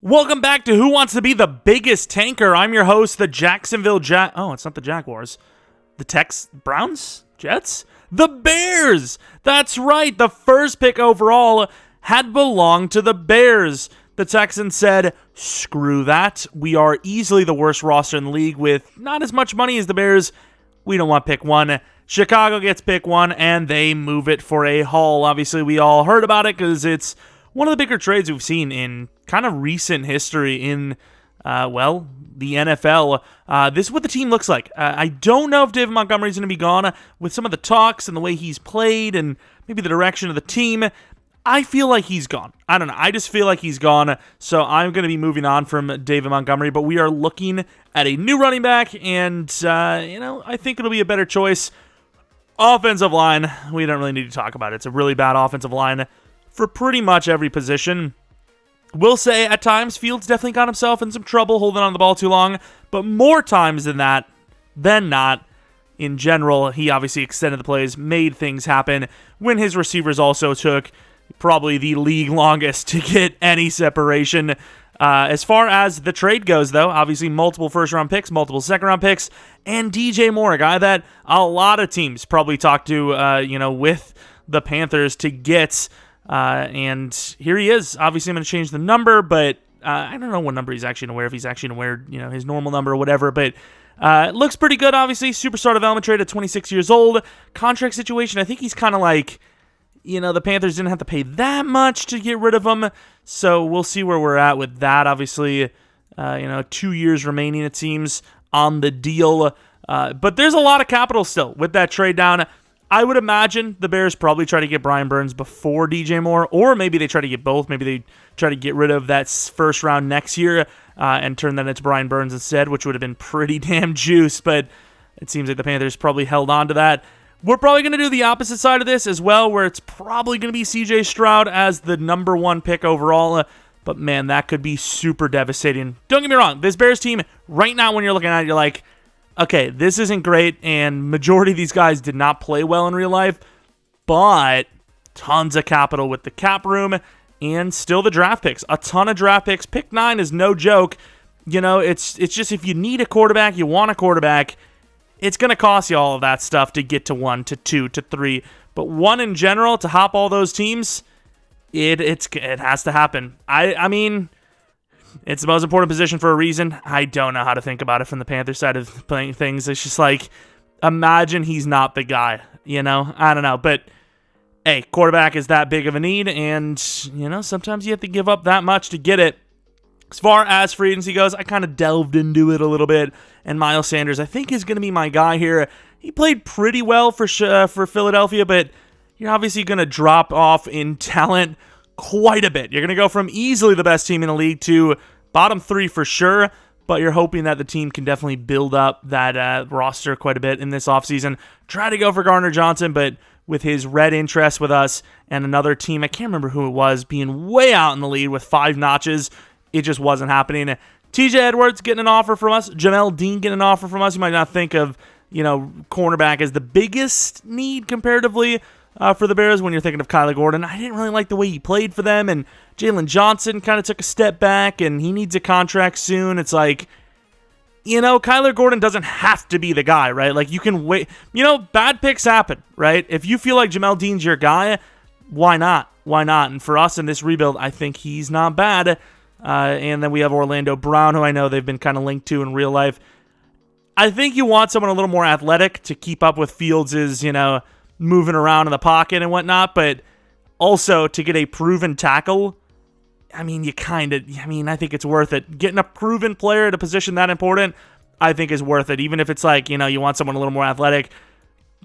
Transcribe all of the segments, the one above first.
Welcome back to Who Wants to Be the Biggest Tanker? I'm your host, the Jacksonville Oh, it's not the Jaguars. The Browns? Jets? The Bears! That's right, the first pick overall had belonged to the Bears. The Texans said, screw that. We are easily the worst roster in the league with not as much money as the Bears. We don't want pick one. Chicago gets pick one, and they move it for a haul. Obviously, we all heard about it because it's one of the bigger trades we've seen in kind of recent history in, the NFL. This is what the team looks like. I don't know if David Montgomery's going to be gone with some of the talks and the way he's played and maybe the direction of the team. I feel like he's gone. I don't know. I just feel like he's gone. So I'm going to be moving on from David Montgomery, but we are looking at a new running back, and, I think it'll be a better choice. Offensive line, we don't really need to talk about it. It's a really bad offensive line for pretty much every position. Will say at times Fields definitely got himself in some trouble holding on to the ball too long, but more times than not. In general, he obviously extended the plays, made things happen when his receivers also took probably the league longest to get any separation. As far as the trade goes, though, obviously multiple first-round picks, multiple second-round picks, and DJ Moore, a guy that a lot of teams probably talked to, with the Panthers to get. And here he is. Obviously, I'm going to change the number, but I don't know what number he's actually going to wear, if he's actually going to wear, his normal number or whatever, but it looks pretty good, obviously. Superstar development trade at 26 years old. Contract situation, I think he's kind of like, the Panthers didn't have to pay that much to get rid of him, so we'll see where we're at with that. Obviously, 2 years remaining, it seems, on the deal, but there's a lot of capital still with that trade down. I would imagine the Bears probably try to get Brian Burns before DJ Moore, or maybe they try to get both. Maybe they try to get rid of that first round next year and turn that into Brian Burns instead, which would have been pretty damn juice, but it seems like the Panthers probably held on to that. We're probably going to do the opposite side of this as well, where it's probably going to be CJ Stroud as the number one pick overall, but man, that could be super devastating. Don't get me wrong, this Bears team, right now when you're looking at it, you're like, okay, this isn't great, and majority of these guys did not play well in real life, but tons of capital with the cap room, and still the draft picks. A ton of draft picks. Pick 9 is no joke. It's just if you need a quarterback, you want a quarterback, it's going to cost you all of that stuff to get to 1, to 2, to 3. But 1 in general, to hop all those teams, it has to happen. I mean, it's the most important position for a reason. I don't know how to think about it from the Panthers side of playing things. It's just like, imagine he's not the guy, I don't know. But, hey, quarterback is that big of a need, and, sometimes you have to give up that much to get it. As far as free agency goes, I kind of delved into it a little bit, and Miles Sanders, I think, is going to be my guy here. He played pretty well for Philadelphia, but you're obviously going to drop off in talent quite a bit. You're going to go from easily the best team in the league to bottom 3 for sure, but you're hoping that the team can definitely build up that roster quite a bit in this offseason. Try to go for Gardner Johnson, but with his red interest with us and another team, I can't remember who it was, being way out in the lead with 5 notches, it just wasn't happening. TJ Edwards getting an offer from us. Jamel Dean getting an offer from us. You might not think of, cornerback as the biggest need comparatively for the Bears when you're thinking of Kyler Gordon. I didn't really like the way he played for them, and Jalen Johnson kind of took a step back, and he needs a contract soon. It's like, Kyler Gordon doesn't have to be the guy, right? Like, you can wait. Bad picks happen, right? If you feel like Jamel Dean's your guy, why not? Why not? And for us in this rebuild, I think he's not bad. And then we have Orlando Brown, who I know they've been kind of linked to in real life. I think you want someone a little more athletic to keep up with Fields' moving around in the pocket and whatnot, but also to get a proven tackle, I think it's worth it. Getting a proven player at a position that important, I think is worth it, even if it's like, you want someone a little more athletic.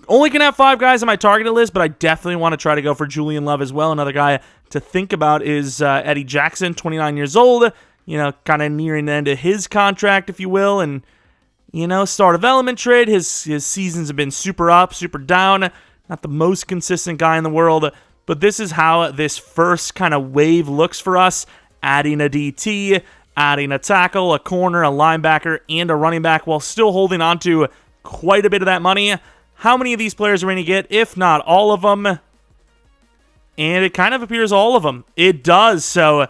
Only can have 5 guys on my targeted list, but I definitely want to try to go for Julian Love as well. Another guy to think about is Eddie Jackson, 29 years old, kind of nearing the end of his contract, if you will, and, star development trade. His seasons have been super up, super down, not the most consistent guy in the world, but this is how this first kind of wave looks for us, adding a DT, adding a tackle, a corner, a linebacker, and a running back, while still holding on to quite a bit of that money. How many of these players are we going to get? If not all of them. And it kind of appears all of them. It does. So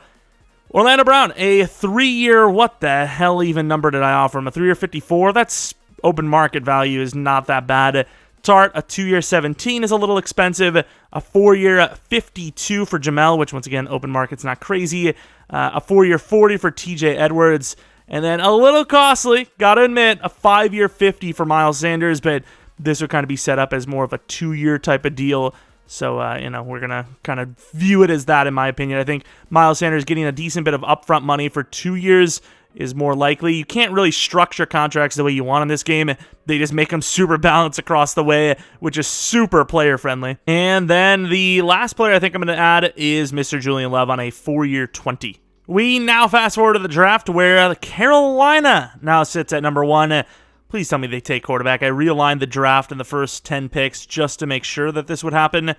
Orlando Brown, a 3-year, what the hell even number did I offer him? A 3-year 54? That's open market value is not that bad. Tart, a 2-year 17 is a little expensive. A 4-year 52 for Jamel, which once again, open market's not crazy. A 4-year 40 for TJ Edwards. And then a little costly, gotta admit, a 5-year 50 for Miles Sanders, but this would kind of be set up as more of a 2-year type of deal. So, we're going to kind of view it as that, in my opinion. I think Miles Sanders getting a decent bit of upfront money for 2 years is more likely. You can't really structure contracts the way you want in this game. They just make them super balanced across the way, which is super player-friendly. And then the last player I think I'm going to add is Mr. Julian Love on a 4-year 20. We now fast forward to the draft where Carolina now sits at number 1. Please tell me they take quarterback. I realigned the draft in the first 10 picks just to make sure that this would happen.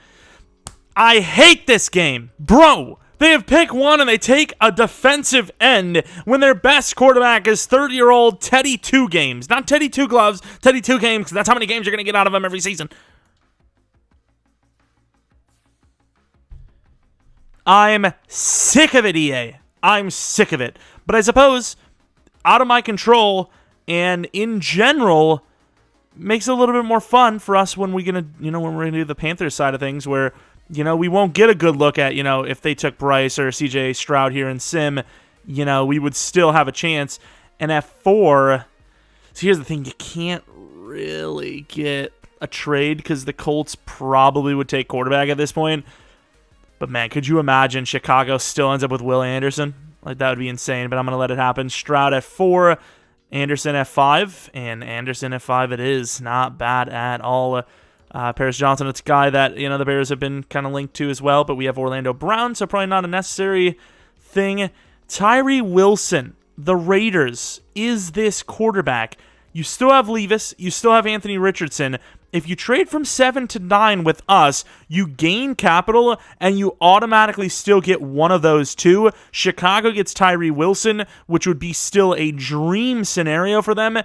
I hate this game. Bro, they have pick 1 and they take a defensive end when their best quarterback is 30-year-old Teddy Two Games. Not Teddy Two Gloves, Teddy Two Games, because that's how many games you're going to get out of him every season. I'm sick of it, EA. I'm sick of it. But I suppose, out of my control, and in general, makes it a little bit more fun for us when we're gonna do the Panthers side of things, where we won't get a good look at if they took Bryce or CJ Stroud here in Sim, we would still have a chance. And at 4, so here's the thing: you can't really get a trade because the Colts probably would take quarterback at this point. But man, could you imagine Chicago still ends up with Will Anderson? Like, that would be insane. But I'm gonna let it happen. Stroud at 4. Anderson at 5, and Anderson at 5 it is. Not bad at all. Paris Johnson, it's a guy that, the Bears have been kind of linked to as well, but we have Orlando Brown, so probably not a necessary thing. Tyree Wilson, the Raiders, is this quarterback. You still have Levis, you still have Anthony Richardson. If you trade from 7 to 9 with us, you gain capital, and you automatically still get one of those two. Chicago gets Tyree Wilson, which would be still a dream scenario for them.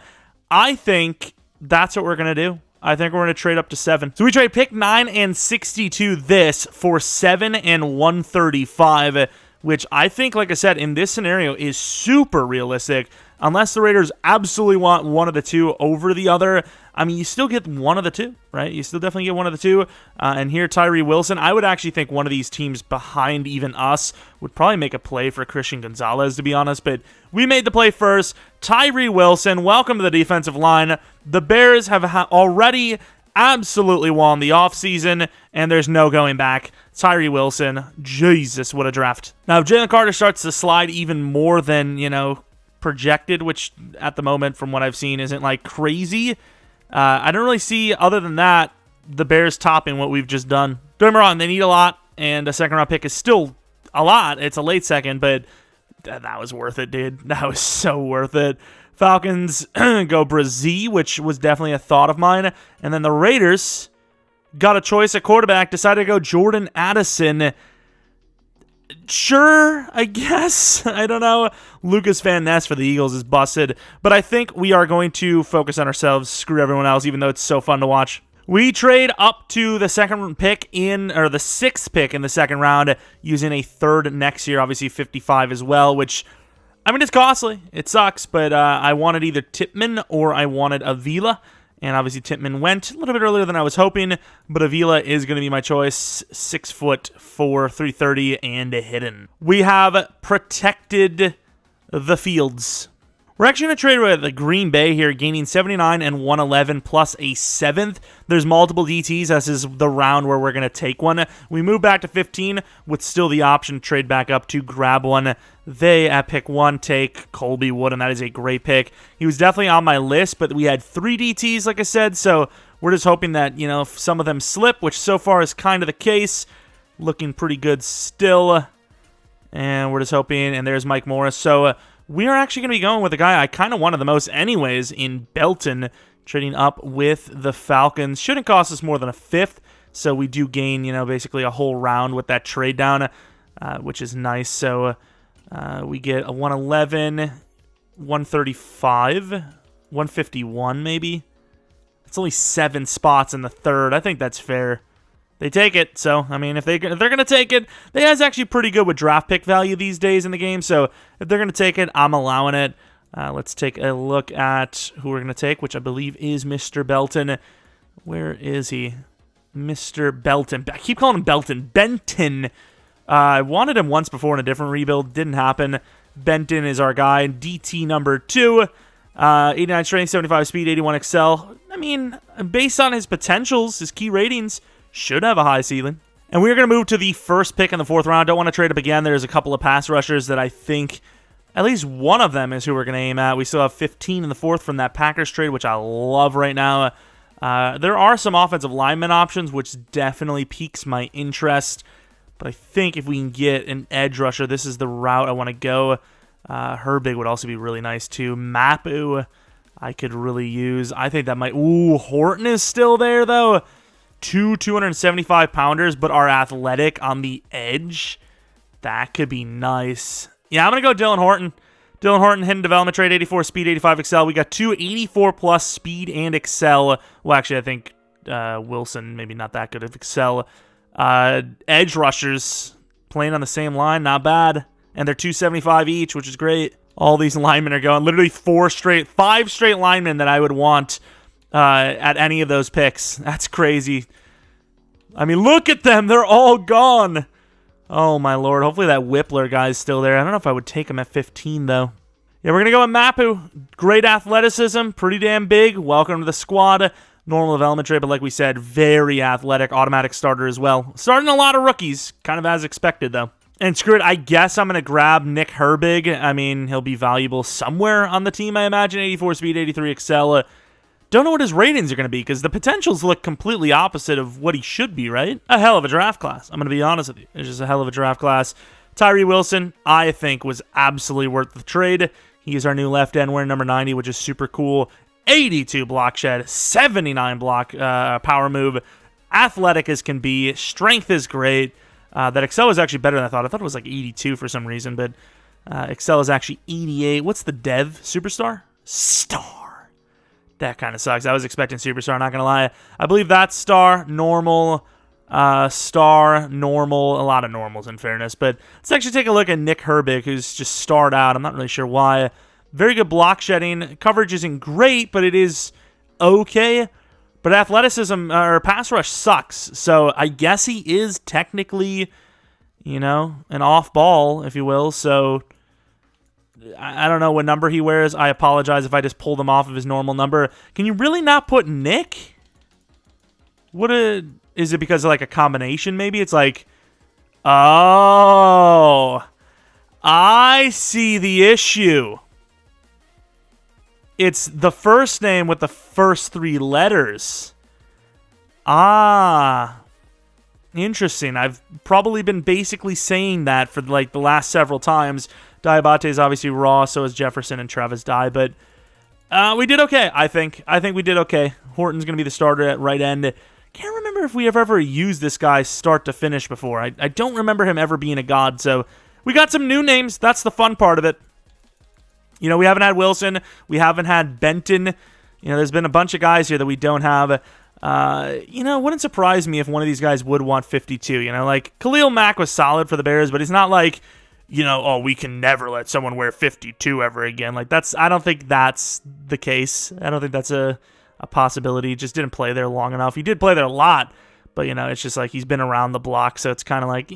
I think that's what we're going to do. I think we're going to trade up to 7. So we trade pick 9 and 62 this for 7 and 135, which I think, like I said, in this scenario is super realistic. Unless the Raiders absolutely want one of the two over the other, I mean, you still get one of the two, right? You still definitely get one of the two. And here, Tyree Wilson, I would actually think one of these teams behind even us would probably make a play for Christian Gonzalez, to be honest. But we made the play first. Tyree Wilson, welcome to the defensive line. The Bears have already absolutely won the offseason, and there's no going back. Tyree Wilson, Jesus, what a draft. Now, if Jalen Carter starts to slide even more than, projected, which at the moment, from what I've seen, isn't like crazy, I don't really see, other than that, the Bears topping what we've just done. Don't get me wrong, they need a lot, and a second-round pick is still a lot. It's a late second, but that was worth it, dude. That was so worth it. Falcons go Brazil, which was definitely a thought of mine, and then the Raiders got a choice at quarterback, decided to go Jordan Addison. Sure, I guess. I don't know. Lucas Van Ness for the Eagles is busted. But I think we are going to focus on ourselves, screw everyone else, even though it's so fun to watch. We trade up to the second pick the sixth pick in the second round, using a third next year, obviously 55 as well, which, I mean, it's costly. It sucks, but I wanted either Tippmann or I wanted Avila. And obviously Tippmann went a little bit earlier than I was hoping, but Avila is going to be my choice. 6'4", 330, and hidden. We have protected the fields. We're actually going to trade with the Green Bay here, gaining 79 and 111 plus a 7th. There's multiple DTs. This is the round where we're going to take one. We move back to 15 with still the option to trade back up to grab one. They, at pick 1, take Colby Wood, and that is a great pick. He was definitely on my list, but we had 3 DTs, like I said, so we're just hoping that, if some of them slip, which so far is kind of the case. Looking pretty good still. And we're just hoping, and there's Mike Morris. So, we are actually going to be going with a guy I kind of wanted the most anyways in Belton, trading up with the Falcons. Shouldn't cost us more than a 5th, so we do gain, basically a whole round with that trade down, which is nice. So we get a 111, 135, 151 maybe. It's only 7 spots in the third. I think that's fair. They take it. So, I mean, if they're going to take it, they guys actually pretty good with draft pick value these days in the game. So, if they're going to take it, I'm allowing it. Let's take a look at who we're going to take, which I believe is Mr. Belton. Where is he? Mr. Belton. I keep calling him Belton. Benton. I wanted him once before in a different rebuild. Didn't happen. Benton is our guy. DT number 2. 89 strength, 75 speed, 81 excel. I mean, based on his potentials, his key ratings, should have a high ceiling. And we're going to move to the first pick in the 4th round. Don't want to trade up again. There's a couple of pass rushers that I think at least one of them is who we're going to aim at. We still have 15 in the 4th from that Packers trade, which I love right now. There are some offensive lineman options, which definitely piques my interest. But I think if we can get an edge rusher, this is the route I want to go. Herbig would also be really nice too. Mapu, I could really use. I think that might... Ooh, Horton is still there though. 275-pounders, but are athletic on the edge. That could be nice. Yeah, I'm going to go Dylan Horton. Dylan Horton, hidden development trade, 84 speed, 85 excel. We got 2 84-plus speed and excel. Well, actually, I think Wilson, maybe not that good of excel. Edge rushers playing on the same line, not bad. And they're 275 each, which is great. All these linemen are going. Literally 5 straight linemen that I would want at any of those picks. That's crazy. I mean, look at them. They're all gone. Oh, my Lord. Hopefully that Whippler guy's still there. I don't know if I would take him at 15, though. Yeah, we're going to go with Mapu. Great athleticism. Pretty damn big. Welcome to the squad. Normal development trade, but like we said, very athletic. Automatic starter as well. Starting a lot of rookies. Kind of as expected, though. And screw it, I guess I'm going to grab Nick Herbig. I mean, he'll be valuable somewhere on the team, I imagine. 84 speed, 83 excel. Don't know what his ratings are going to be, because the potentials look completely opposite of what he should be, right? A hell of a draft class. I'm going to be honest with you. It's just a hell of a draft class. Tyree Wilson, I think, was absolutely worth the trade. He is our new left end. We're number 90, which is super cool. 82 block shed, 79 block power move. Athletic as can be. Strength is great. That Excel is actually better than I thought. I thought it was like 82 for some reason, but Excel is actually 88. What's the dev? Superstar? Star. That kind of sucks. I was expecting Superstar, not going to lie. I believe that's Star, Normal, Star, Normal. A lot of normals, in fairness. But let's actually take a look at Nick Herbig, who's just starred out. I'm not really sure why. Very good block shedding. Coverage isn't great, but it is okay. But athleticism, or pass rush, sucks. So I guess he is technically, an off ball, if you will. So I don't know what number he wears. I apologize if I just pulled him off of his normal number. Can you really not put Nick? Is it because of like a combination maybe? It's like, oh, I see the issue. It's the first name with the first 3 letters. Ah, interesting. I've probably been basically saying that for like the last several times. Diabate is obviously raw, so is Jefferson and Travis Dye, but we did okay, I think. I think we did okay. Horton's going to be the starter at right end. Can't remember if we have ever used this guy start to finish before. I don't remember him ever being a god, so we got some new names. That's the fun part of it. We haven't had Wilson. We haven't had Benton. There's been a bunch of guys here that we don't have. Wouldn't surprise me if one of these guys would want 52. Like Khalil Mack was solid for the Bears, but he's not like, we can never let someone wear 52 ever again. Like I don't think that's the case. I don't think that's a possibility. He just didn't play there long enough. He did play there a lot, but it's just like he's been around the block, so it's kind of like,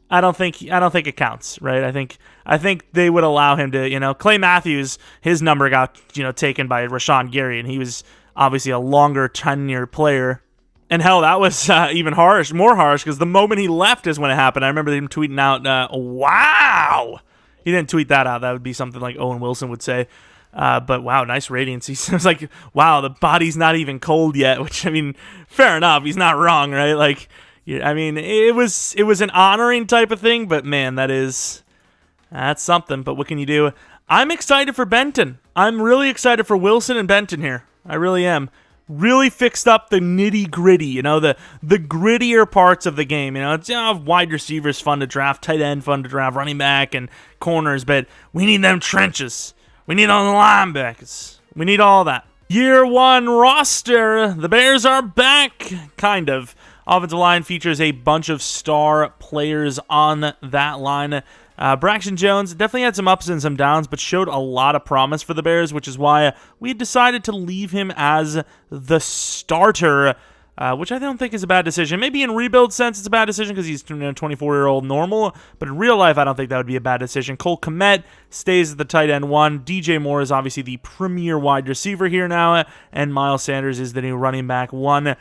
I don't think it counts, right? I think they would allow him to, Clay Matthews, his number got, taken by Rashawn Gary, and he was obviously a longer tenure player. And hell, that was even more harsh, because the moment he left is when it happened. I remember him tweeting out, wow! He didn't tweet that out. That would be something like Owen Wilson would say. But wow, nice ratings. He was like, wow, the body's not even cold yet, which, fair enough. He's not wrong, right? Like, it was an honoring type of thing, but man, that's something. But what can you do? I'm excited for Benton. I'm really excited for Wilson and Benton here. I really am. Really fixed up the nitty gritty, the grittier parts of the game. It's wide receivers fun to draft, tight end fun to draft, running back and corners, but we need them trenches. We need all the linebackers. We need all that. Year 1 roster. The Bears are back, kind of. Offensive line features a bunch of star players on that line. Braxton Jones definitely had some ups and some downs, but showed a lot of promise for the Bears, which is why we decided to leave him as the starter, which I don't think is a bad decision. Maybe in rebuild sense it's a bad decision because he's a 24-year-old normal, but in real life I don't think that would be a bad decision. Cole Kmet stays at the tight end 1. DJ Moore is obviously the premier wide receiver here now, and Miles Sanders is the new running back 1.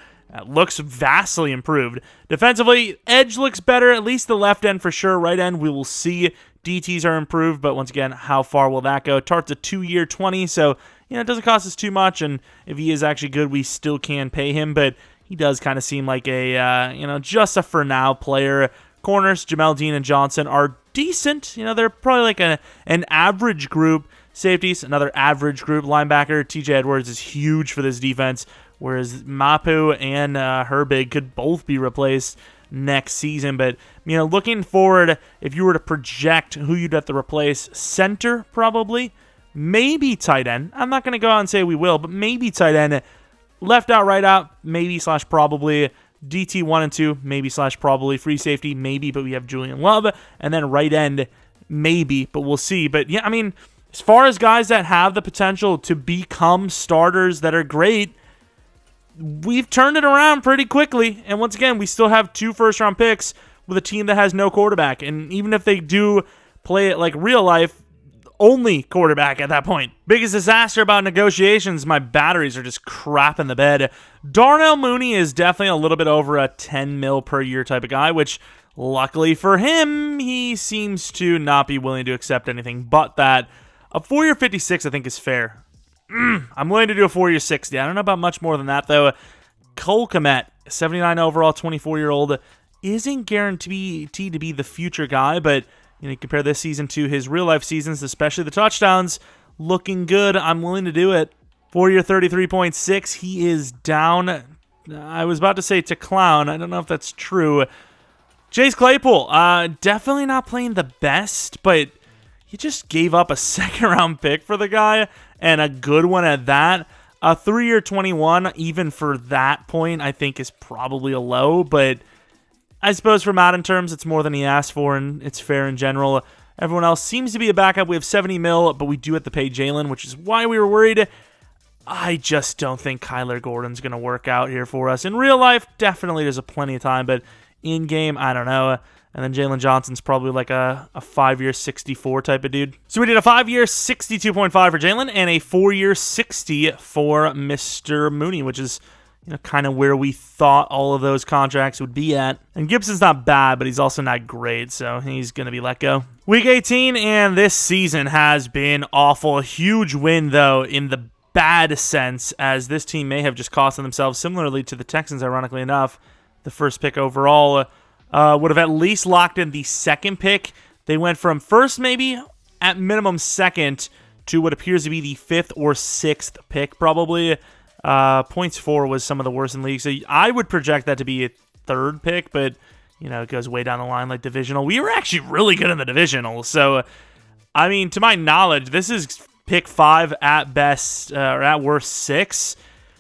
Looks vastly improved. Defensively, edge looks better, at least the left end for sure. Right end, we will see. DTs are improved, but once again, how far will that go? Tart's a 2-year 20, so it doesn't cost us too much, and if he is actually good, we still can pay him, but he does kind of seem like a, just a for-now player. Corners, Jamel Dean and Johnson are decent. They're probably like an average group. Safeties, another average group. Linebacker, TJ Edwards is huge for this defense, whereas Mapu and Herbig could both be replaced next season. But, looking forward, if you were to project who you'd have to replace, center probably, maybe tight end. I'm not going to go out and say we will, but maybe tight end. Left out, right out, maybe / probably. DT 1 and 2, maybe / probably. Free safety, maybe, but we have Julian Love. And then right end, maybe, but we'll see. But, yeah, as far as guys that have the potential to become starters that are great, we've turned it around pretty quickly. And once again, we still have 2 first-round picks with a team that has no quarterback. And even if they do play it like real life, only quarterback at that point. Biggest disaster about negotiations, my batteries are just crap in the bed. Darnell Mooney is definitely a little bit over a 10 mil per year type of guy, which luckily for him, he seems to not be willing to accept anything but that. A 4-year 56 I think is fair. I'm willing to do a 4-year 60. I don't know about much more than that though. Cole Kmet, 79 overall, 24-year-old, isn't guaranteed to be the future guy, but you compare this season to his real-life seasons, especially the touchdowns, looking good. I'm willing to do it. 4-year 33.6. He is down. I was about to say to clown. I don't know if that's true. Chase Claypool, definitely not playing the best, but you just gave up a second-round pick for the guy, and a good one at that. A 3-year 21, even for that point, I think is probably a low, but I suppose for Madden terms, it's more than he asked for, and it's fair in general. Everyone else seems to be a backup. We have 70 mil, but we do have to pay Jalen, which is why we were worried. I just don't think Kyler Gordon's going to work out here for us. In real life, definitely there's plenty of time, but in-game, I don't know. And then Jalen Johnson's probably like a 5-year 64 type of dude. So we did a 5-year 62.5 for Jalen and a 4-year 60 for Mr. Mooney, which is kind of where we thought all of those contracts would be at. And Gibson's not bad, but he's also not great, so he's going to be let go. Week 18, and this season has been awful. A huge win, though, in the bad sense, as this team may have just costed themselves, similarly to the Texans, ironically enough. The first pick overall would have at least locked in the second pick. They went from first, maybe, at minimum second, to what appears to be the 5th or 6th pick, probably. Points for was some of the worst in the league. So I would project that to be a 3rd pick, but, it goes way down the line like divisional. We were actually really good in the divisional. So, to my knowledge, this is pick 5 at best, or at worst 6.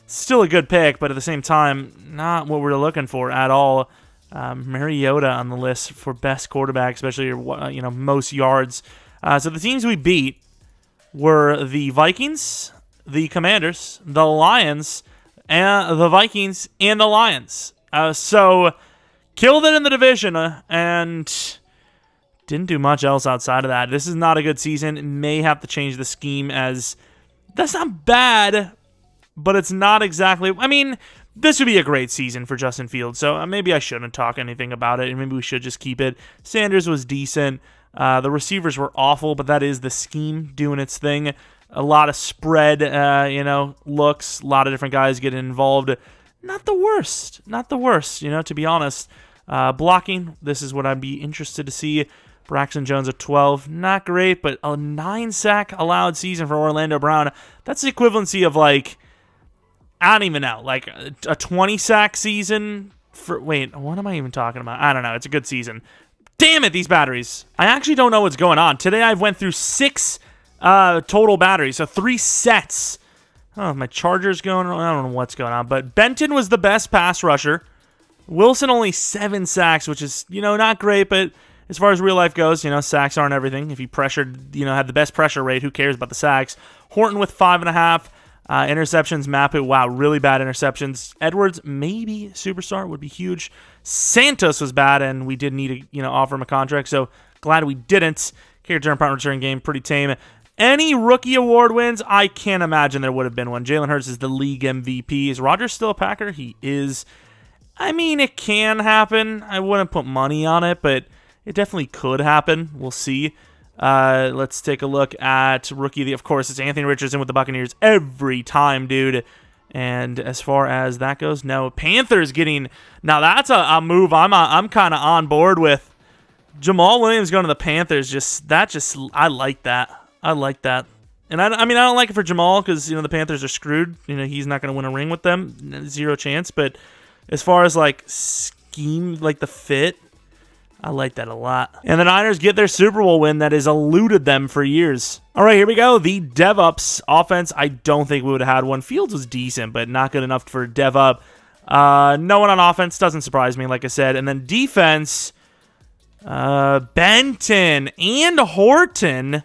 Still a good pick, but at the same time, not what we're looking for at all. Mariota on the list for best quarterback, especially most yards. So the teams we beat were the Vikings, the Commanders, the Lions, and the Vikings and the Lions. So killed it in the division and didn't do much else outside of that. This is not a good season. May have to change the scheme, as that's not bad, but it's not exactly. This would be a great season for Justin Fields, so maybe I shouldn't talk anything about it, and maybe we should just keep it. Sanders was decent. The receivers were awful, but that is the scheme doing its thing. A lot of spread, looks. A lot of different guys getting involved. Not the worst, to be honest. Blocking, this is what I'd be interested to see. Braxton Jones at 12, not great, but a 9-sack allowed season for Orlando Brown. That's the equivalency of, I don't even know, a 20-sack season for, wait, what am I even talking about? I don't know, it's a good season. Damn it, these batteries. I actually don't know what's going on. Today I've went through 6 total batteries, so 3 sets. Oh, my charger's going on. I don't know what's going on, but Benton was the best pass rusher. Wilson only 7 sacks, which is, not great, but as far as real life goes, sacks aren't everything. If you pressured, had the best pressure rate, who cares about the sacks? Horton with 5.5. Interceptions, Mapu, wow, really bad interceptions. Edwards, maybe superstar, would be huge. Santos was bad, and we did need to, offer him a contract, so glad we didn't. Kick return, punt return game, pretty tame. Any rookie award wins? I can't imagine there would have been one. Jalen Hurts is the league MVP. Is Rodgers still a Packer? He is. I mean, it can happen. I wouldn't put money on it, but it definitely could happen. We'll see. Let's take a look at rookie. Of course, it's Anthony Richardson with the Buccaneers every time, dude. And as far as that goes, no. Panthers getting... Now, that's a move I'm kind of on board with. Jamal Williams going to the Panthers, I like that. I like that. And I don't like it for Jamal because, the Panthers are screwed. He's not going to win a ring with them. Zero chance. But as far as, scheme, the fit, I like that a lot. And the Niners get their Super Bowl win that has eluded them for years. All right, here we go. The DevUps offense. I don't think we would have had one. Fields was decent, but not good enough for DevUp. No one on offense. Doesn't surprise me, like I said. And then defense, Benton and Horton,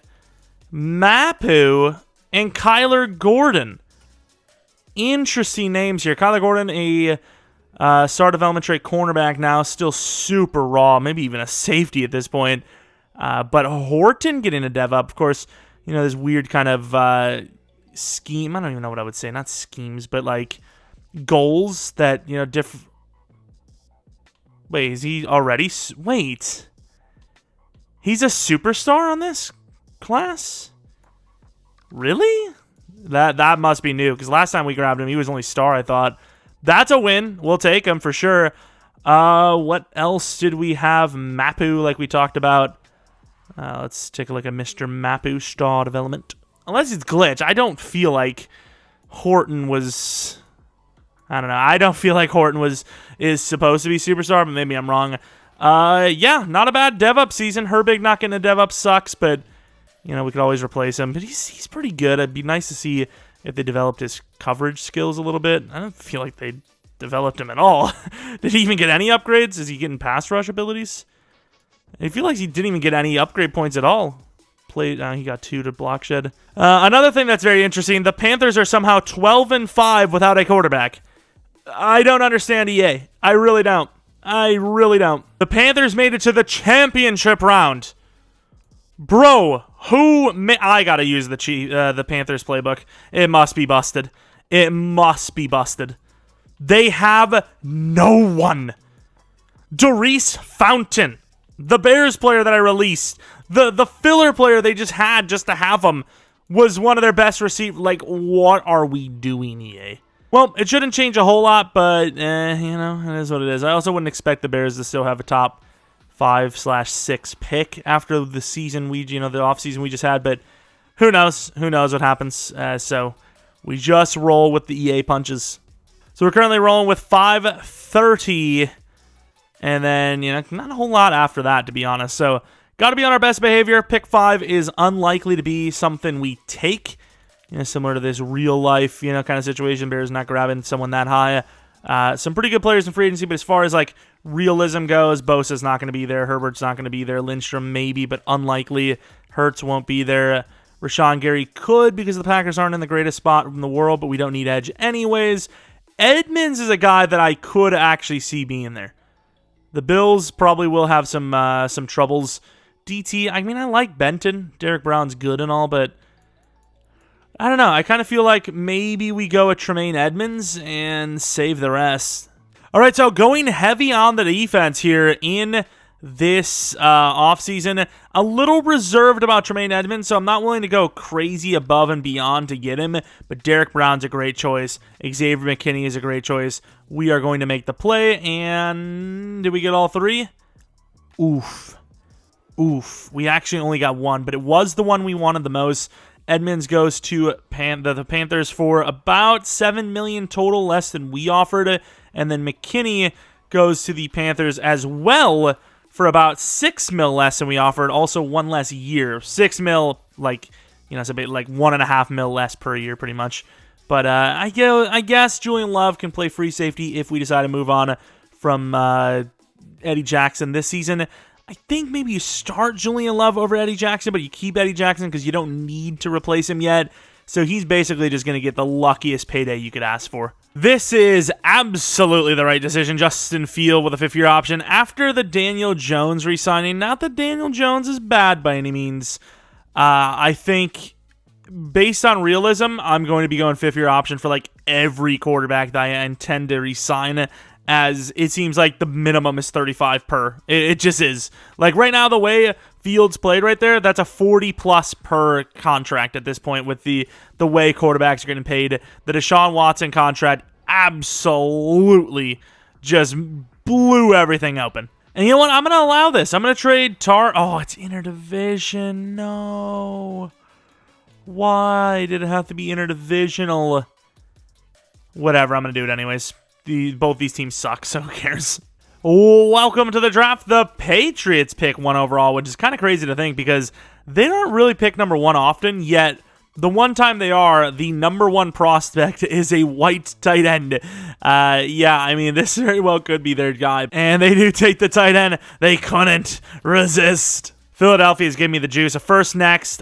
Mapu, and Kyler Gordon. Interesting names here. Kyler Gordon, a star development trait cornerback now, still super raw, maybe even a safety at this point. But Horton getting a dev up, of course, this weird kind of scheme. I don't even know what I would say. Not schemes, but goals that, Wait, is he already? Wait. He's a superstar on this class? Really? That must be new, because last time we grabbed him, he was only star, I thought. That's a win. We'll take him for sure. What else did we have? Mapu, like we talked about. Let's take a look at Mr. Mapu, star development. Unless it's glitch, I don't feel like Horton was... I don't know. I don't feel like Horton is supposed to be superstar, but maybe I'm wrong. Yeah, not a bad dev up season. Herbig not getting a dev up sucks, but we could always replace him. But he's pretty good. It'd be nice to see if they developed his coverage skills a little bit. I don't feel like they developed him at all. Did he even get any upgrades? Is he getting pass rush abilities? I feel like he didn't even get any upgrade points at all. He got 2 to block shed. Another thing that's very interesting, the Panthers are somehow 12-5 without a quarterback. I don't understand EA. I really don't. The Panthers made it to the championship round. Bro, I gotta use the Panthers playbook. It must be busted. They have no one. Doris Fountain, the Bears player that I released, the filler player they just had just to have him, was one of their best receivers. What are we doing, EA? Well, it shouldn't change a whole lot, but, it is what it is. I also wouldn't expect the Bears to still have a top 5/6 pick after the season the offseason we just had, but who knows? Who knows what happens? So we just roll with the EA punches. So we're currently rolling with 530, and then, not a whole lot after that, to be honest. So got to be on our best behavior. Pick 5 is unlikely to be something we take. Similar to this real life, kind of situation. Bears not grabbing someone that high. Some pretty good players in free agency, but as far as realism goes, Bosa's not going to be there. Herbert's not going to be there. Lindstrom maybe, but unlikely. Hurts won't be there. Rashawn Gary could, because the Packers aren't in the greatest spot in the world, but we don't need edge anyways. Edmonds is a guy that I could actually see being there. The Bills probably will have some troubles. DT, I like Benton. Derek Brown's good and all, but I don't know. I kind of feel like maybe we go with Tremaine Edmonds and save the rest. All right, so going heavy on the defense here in this offseason. A little reserved about Tremaine Edmonds, so I'm not willing to go crazy above and beyond to get him, but Derek Brown's a great choice. Xavier McKinney is a great choice. We are going to make the play, and did we get all 3? Oof. We actually only got 1, but it was the one we wanted the most. Edmonds goes to the Panthers for about $7 million total, less than we offered, and then McKinney goes to the Panthers as well for about $6 million less than we offered, also 1 less year. $6 million, it's a bit $1.5 million less per year, pretty much. But I guess Julian Love can play free safety if we decide to move on from Eddie Jackson this season. I think maybe you start Julian Love over Eddie Jackson, but you keep Eddie Jackson because you don't need to replace him yet. So he's basically just going to get the luckiest payday you could ask for. This is absolutely the right decision. Justin Field with a 5th-year option after the Daniel Jones re-signing. Not that Daniel Jones is bad by any means. I think based on realism, I'm going to be going 5th-year option for like every quarterback that I intend to re-sign, as it seems like the minimum is 35 per. It just is. Like right now, the way Fields played right there, that's a 40+ per contract at this point with the way quarterbacks are getting paid. The Deshaun Watson contract absolutely just blew everything open. And you know what? I'm going to allow this. I'm going to trade Oh, it's interdivision. No. Why did it have to be interdivisional? Whatever, I'm going to do it anyways. Both these teams suck, so who cares? Welcome to the draft. The Patriots pick 1 overall, which is kind of crazy to think because they don't really pick number 1 often, yet the one time they are, the number 1 prospect is a white tight end. Yeah, I mean, this very well could be their guy. And they do take the tight end. They couldn't resist. Philadelphia's giving me the juice. A first next,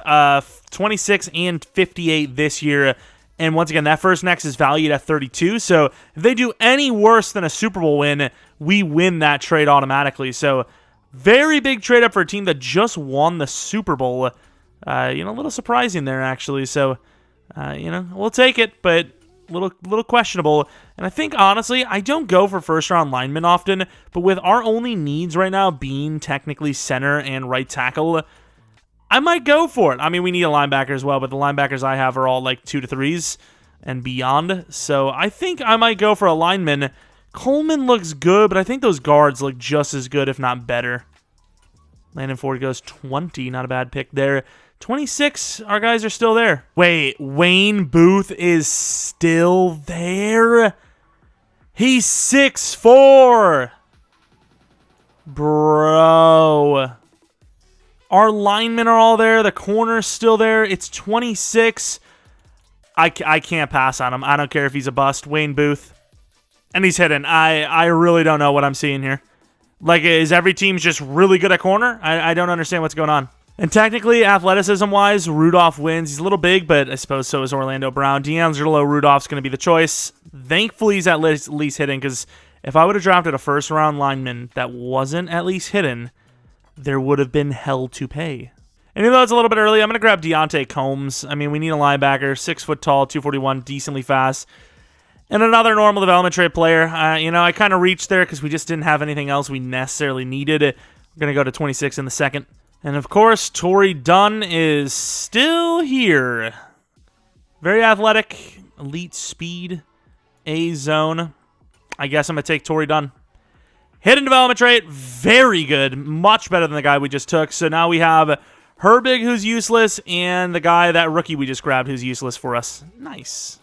26 and 58 this year. And once again, that first next is valued at 32. So if they do any worse than a Super Bowl win, we win that trade automatically. So very big trade up for a team that just won the Super Bowl. A little surprising there, actually. So, we'll take it, but little questionable. And I think, honestly, I don't go for first-round linemen often, but with our only needs right now being technically center and right tackle, I might go for it. I mean, we need a linebacker as well, but the linebackers I have are all like 2 to 3s and beyond. So I think I might go for a lineman. Coleman looks good, but I think those guards look just as good, if not better. Landon Ford goes 20. Not a bad pick there. 26, our guys are still there. Wait, Wayne Booth is still there? He's 6'4". Bro. Our linemen are all there. The corner's still there. It's 26. I can't pass on him. I don't care if he's a bust. Wayne Booth. And he's hidden. I really don't know what I'm seeing here. Like, is every team just really good at corner? I don't understand what's going on. And technically, athleticism-wise, Rudolph wins. He's a little big, but I suppose so is Orlando Brown. D'Angelo Rudolph's going to be the choice. Thankfully, he's at least hidden, because if I would have drafted a first-round lineman that wasn't at least hidden, there would have been hell to pay. And even though it's a little bit early, I'm going to grab Deontay Combs. I mean, we need a linebacker, 6 foot tall, 241, decently fast. And another normal development trade player. I kind of reached there because we just didn't have anything else we necessarily needed. We're going to go to 26 in the second. And of course, Torrey Dunn is still here. Very athletic, elite speed, A-zone. I guess I'm going to take Torrey Dunn. Hidden development trait, very good. Much better than the guy we just took. So now we have Herbig, who's useless, and the guy, that rookie we just grabbed, who's useless for us. Nice.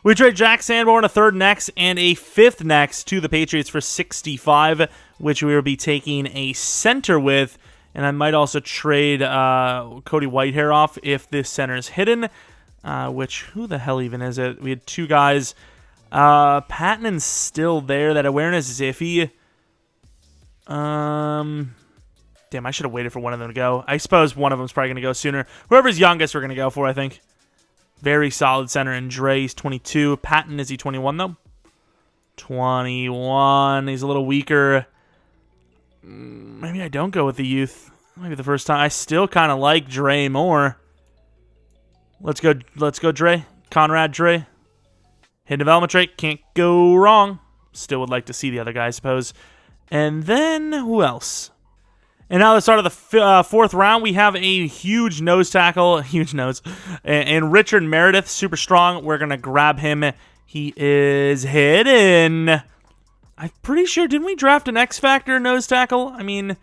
We trade Jack Sanborn, a 3rd next, and a 5th next to the Patriots for 65, which we will be taking a center with. And I might also trade Cody Whitehair off if this center is hidden, which, who the hell even is it? We had 2 guys. Patton's still there. That awareness is iffy. Damn, I should have waited for one of them to go. I suppose one of them's probably going to go sooner. Whoever's youngest we're going to go for, I think. Very solid center. And Dre's 22. Patton, is he 21, though? 21. He's a little weaker. Maybe I don't go with the youth. Maybe the first time. I still kind of like Dre more. Let's go Dre. Conrad Dre. Hidden development trait. Can't go wrong. Still would like to see the other guy, I suppose. And then, who else? And now at the start of the 4th round, we have a huge nose tackle. Huge nose. And Richard Meredith, super strong. We're going to grab him. He is hidden. I'm pretty sure, didn't we draft an X-Factor nose tackle? I mean,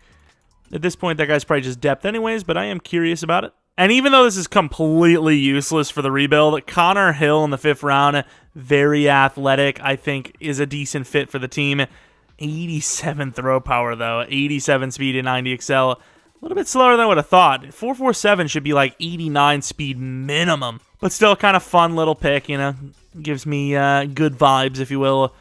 at this point, that guy's probably just depth anyways, but I am curious about it. And even though this is completely useless for the rebuild, Connor Hill in the 5th round, very athletic, I think is a decent fit for the team. 87 throw power, though. 87 speed and 90 excel. A little bit slower than I would have thought. 4.47 should be like 89 speed minimum. But still kind of fun little pick, Gives me good vibes, if you will.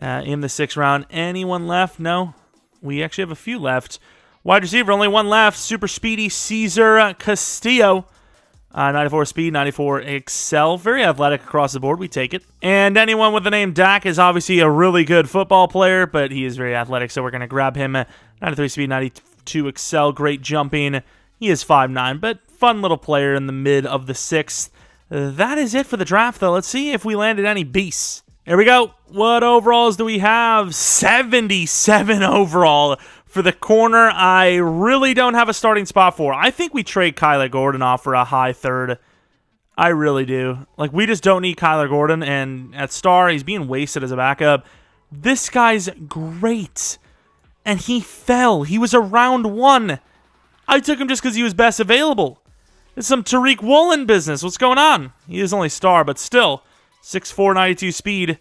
in the 6th round. Anyone left? No. We actually have a few left. Wide receiver, only one left. Super speedy Cesar Castillo. 94 speed, 94 excel. Very athletic across the board. We take it. And anyone with the name Dak is obviously a really good football player, but he is very athletic, so we're going to grab him. 93 speed, 92 excel. Great jumping. He is 5'9", but fun little player in the mid of the 6th. That is it for the draft, though. Let's see if we landed any beasts. Here we go. What overalls do we have? 77 overall for the corner. I really don't have a starting spot for. I think we trade Kyler Gordon off for a high 3rd. I really do. Like, we just don't need Kyler Gordon, and at star, he's being wasted as a backup. This guy's great, and he fell. He was a round 1. I took him just because he was best available. It's some Tariq Woolen business. What's going on? He is only star, but still. 6'4", 92 speed.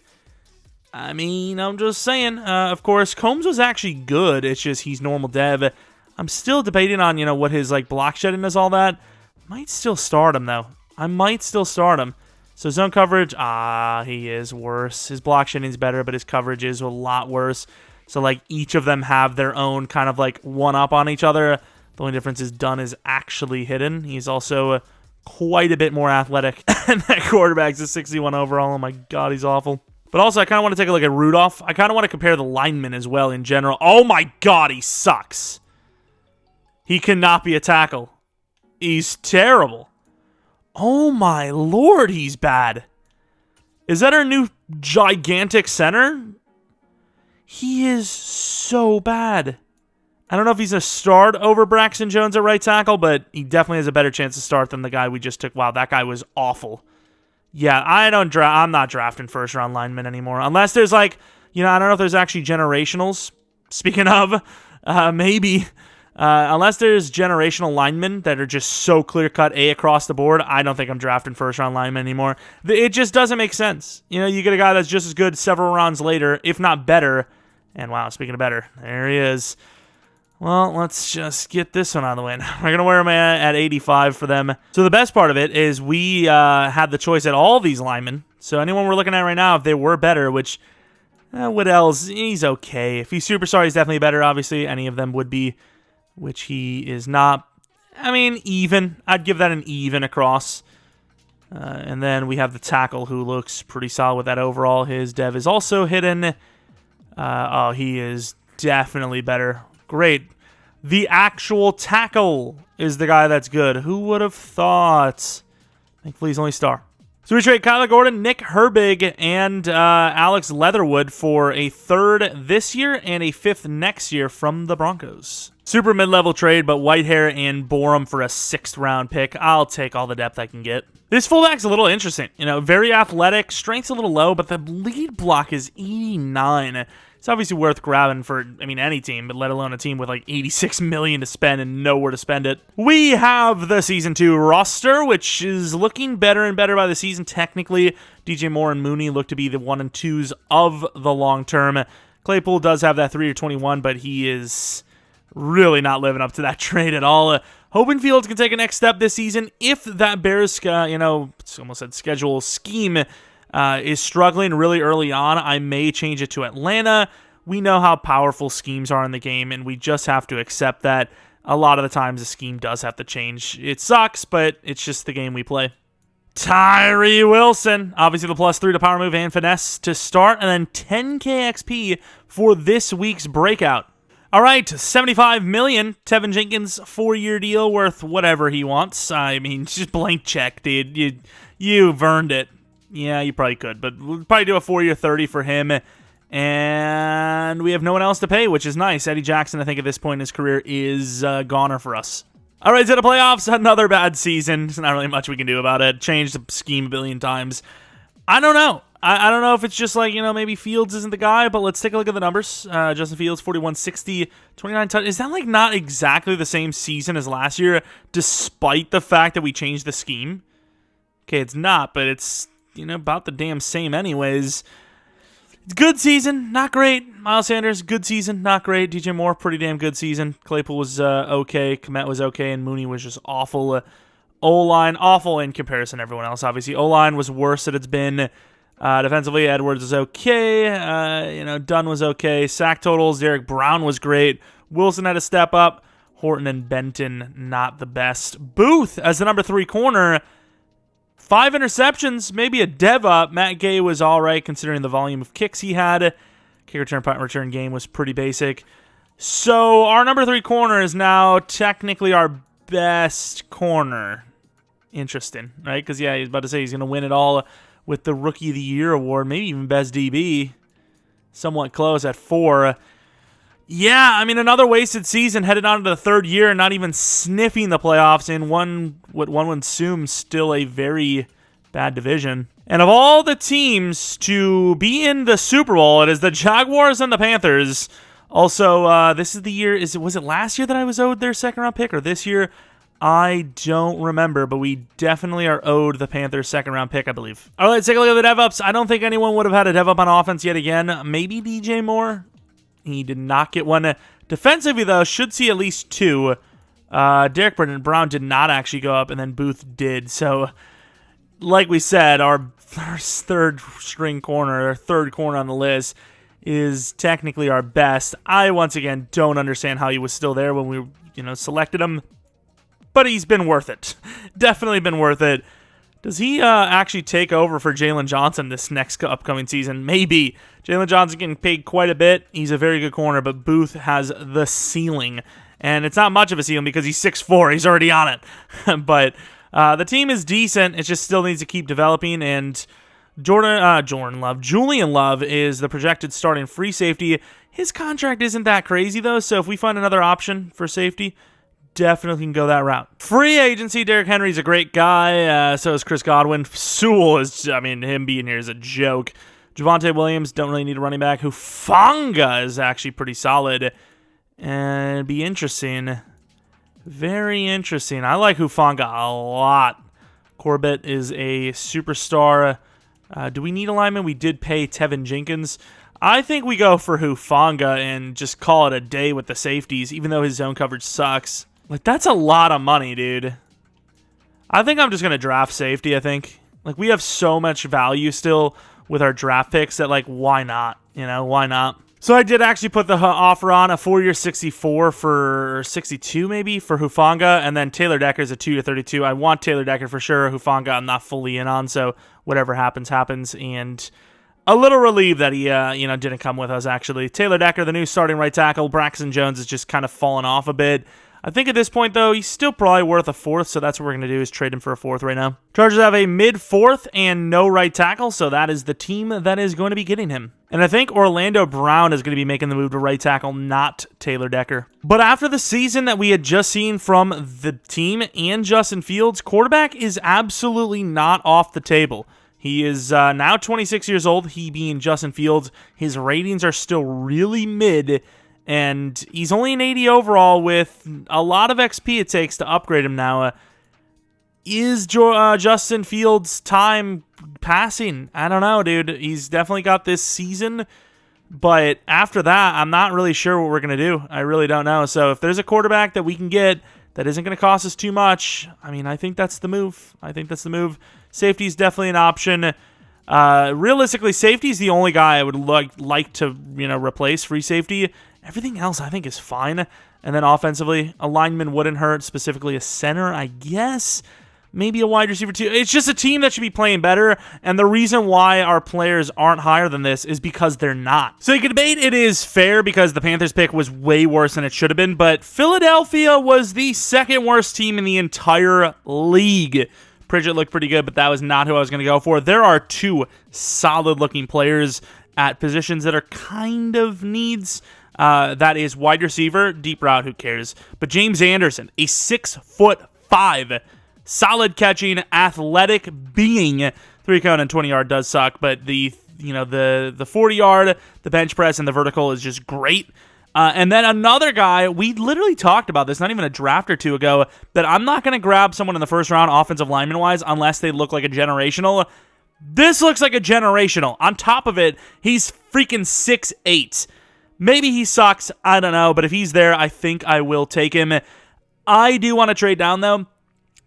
I mean, I'm just saying. Of course, Combs was actually good. It's just he's normal dev. I'm still debating on, what his block shedding is, all that. Might still start him, though. I might still start him. So zone coverage, he is worse. His block shedding is better, but his coverage is a lot worse. So, each of them have their own kind of, one-up on each other. The only difference is Dunn is actually hidden. He's also quite a bit more athletic. And that quarterback's a 61 overall. Oh my god, he's awful. But also, I kind of want to take a look at Rudolph. I kind of want to compare the linemen as well in general. Oh my god, he sucks. He cannot be a tackle. He's terrible. Oh my lord, he's bad. Is that our new gigantic center? He is so bad. I don't know if he's a start over Braxton Jones at right tackle, but he definitely has a better chance to start than the guy we just took. Wow, that guy was awful. Yeah, I'm not drafting first-round linemen anymore. Unless there's I don't know if there's actually generationals. Speaking of, maybe. Unless there's generational linemen that are just so clear-cut A across the board, I don't think I'm drafting first-round linemen anymore. It just doesn't make sense. You get a guy that's just as good several rounds later, if not better. And wow, speaking of better, there he is. Well, let's just get this one out of the way. We're going to wear him at 85 for them. So the best part of it is we had the choice at all these linemen. So anyone we're looking at right now, if they were better, which, what else? He's okay. If he's superstar, he's definitely better, obviously. Any of them would be, which he is not. I mean, even. I'd give that an even across. And then we have the tackle, who looks pretty solid with that overall. His dev is also hidden. He is definitely better. Great. The actual tackle is the guy that's good. Who would have thought? Thankfully, he's only star. So we trade Kyler Gordon, Nick Herbig, and Alex Leatherwood for a 3rd this year and a 5th next year from the Broncos. Super mid-level trade, but Whitehair and Borum for a 6th-round pick. I'll take all the depth I can get. This fullback's a little interesting. Very athletic. Strength's a little low, but the lead block is 89. It's obviously worth grabbing for, any team, but let alone a team with $86 million to spend and nowhere to spend it. We have the Season 2 roster, which is looking better and better by the season. Technically, DJ Moore and Mooney look to be the 1 and 2s of the long term. Claypool does have that 3-21, but he is really not living up to that trade at all. Hoping Fields can take a next step this season if that Bears, almost said schedule scheme is struggling really early on. I may change it to Atlanta. We know how powerful schemes are in the game, and we just have to accept that a lot of the times the scheme does have to change. It sucks, but it's just the game we play. Tyree Wilson, obviously the +3 to power move and finesse to start, and then 10K XP for this week's breakout. All right, $75 million. Tevin Jenkins, 4-year deal worth whatever he wants. Just blank check, dude. You've earned it. Yeah, you probably could, but we'll probably do a 4-year 30 for him. And we have no one else to pay, which is nice. Eddie Jackson, I think at this point in his career, is a goner for us. All right, to the playoffs, another bad season. There's not really much we can do about it. Changed the scheme a billion times. I don't know. I don't know if it's just maybe Fields isn't the guy, but let's take a look at the numbers. Justin Fields, 41-60, 29 touchdowns. Is that not exactly the same season as last year, despite the fact that we changed the scheme? Okay, it's not, but it's about the damn same anyways. It's good season, not great. Miles Sanders, good season, not great. DJ Moore, pretty damn good season. Claypool was okay. Kmet was okay, and Mooney was just awful. O-line, awful in comparison to everyone else, obviously. O-line was worse than it's been. Defensively, Edwards was okay. Dunn was okay. Sack totals, Derek Brown was great. Wilson had a step up. Horton and Benton, not the best. Booth, as the number 3 corner, 5 interceptions, maybe a dev up. Matt Gay was all right considering the volume of kicks he had. Kick return, punt return game was pretty basic. So our number 3 corner is now technically our best corner. Interesting, right? Because, yeah, he's about to say he's going to win it all with the Rookie of the Year award, maybe even Best DB. Somewhat close at 4. Yeah, I mean, another wasted season headed on to the 3rd year and not even sniffing the playoffs in what one would assume still a very bad division. And of all the teams to be in the Super Bowl, it is the Jaguars and the Panthers. Also, this is the year, was it last year that I was owed their 2nd-round pick, or this year? I don't remember, but we definitely are owed the Panthers' 2nd-round pick, I believe. All right, let's take a look at the dev-ups. I don't think anyone would have had a dev-up on offense yet again. Maybe DJ Moore. He did not get one. Defensively, though, should see at least 2. Derek Brown did not actually go up, and then Booth did. So, like we said, our third corner on the list is technically our best. I, once again, don't understand how he was still there when we, selected him. But he's been worth it. Definitely been worth it. Does he actually take over for Jalen Johnson this next upcoming season? Maybe. Jalen Johnson getting paid quite a bit. He's a very good corner, but Booth has the ceiling. And it's not much of a ceiling because he's 6'4". He's already on it. But the team is decent. It just still needs to keep developing. And Julian Love is the projected starting free safety. His contract isn't that crazy, though. So if we find another option for safety, definitely can go that route. Free agency, Derrick Henry's a great guy. So is Chris Godwin. Sewell him being here is a joke. Javonte Williams, don't really need a running back. Hufanga is actually pretty solid. And it'd be interesting. Very interesting. I like Hufanga a lot. Corbett is a superstar. Do we need a lineman? We did pay Tevin Jenkins. I think we go for Hufanga and just call it a day with the safeties, even though his zone coverage sucks. That's a lot of money, dude. I think I'm just going to draft safety, I think. We have so much value still with our draft picks that, why not? Why not? So I did actually put the offer on a 4-year 64 for 62 maybe for Hufanga, and then Taylor Decker's a 2-32. I want Taylor Decker for sure. Hufanga I'm not fully in on, so whatever happens, happens. And a little relieved that he, didn't come with us, actually. Taylor Decker, the new starting right tackle. Braxton Jones is just kind of fallen off a bit. I think at this point, though, he's still probably worth a 4th, so that's what we're going to do is trade him for a 4th right now. Chargers have a mid-4th and no right tackle, so that is the team that is going to be getting him. And I think Orlando Brown is going to be making the move to right tackle, not Taylor Decker. But after the season that we had just seen from the team and Justin Fields, quarterback is absolutely not off the table. He is now 26 years old, he being Justin Fields. His ratings are still really mid, and he's only an 80 overall with a lot of XP it takes to upgrade him now. Is Justin Fields' time passing? I don't know, dude. He's definitely got this season, but after that, I'm not really sure what we're going to do. I really don't know. So if there's a quarterback that we can get that isn't going to cost us too much, I think that's the move. Safety is definitely an option. Realistically, safety is the only guy I would like to replace. Free safety. Everything else I think is fine. And then offensively, a lineman wouldn't hurt, specifically a center, I guess. Maybe a wide receiver too. It's just a team that should be playing better, and the reason why our players aren't higher than this is because they're not. So you can debate it is fair because the Panthers pick was way worse than it should have been, but Philadelphia was the 2nd worst team in the entire league. Pritchett looked pretty good, but that was not who I was going to go for. There are 2 solid-looking players at positions that are kind of needs. That is wide receiver, deep route, who cares? But James Anderson, a 6'5", solid catching, athletic being. 3-cone and 20-yard does suck, but the 40-yard, the bench press, and the vertical is just great. And then another guy, we literally talked about this, not even a draft or 2 ago, that I'm not going to grab someone in the first round offensive lineman-wise unless they look like a generational. This looks like a generational. On top of it, he's freaking 6'8". Maybe he sucks, I don't know, but if he's there, I think I will take him. I do want to trade down, though.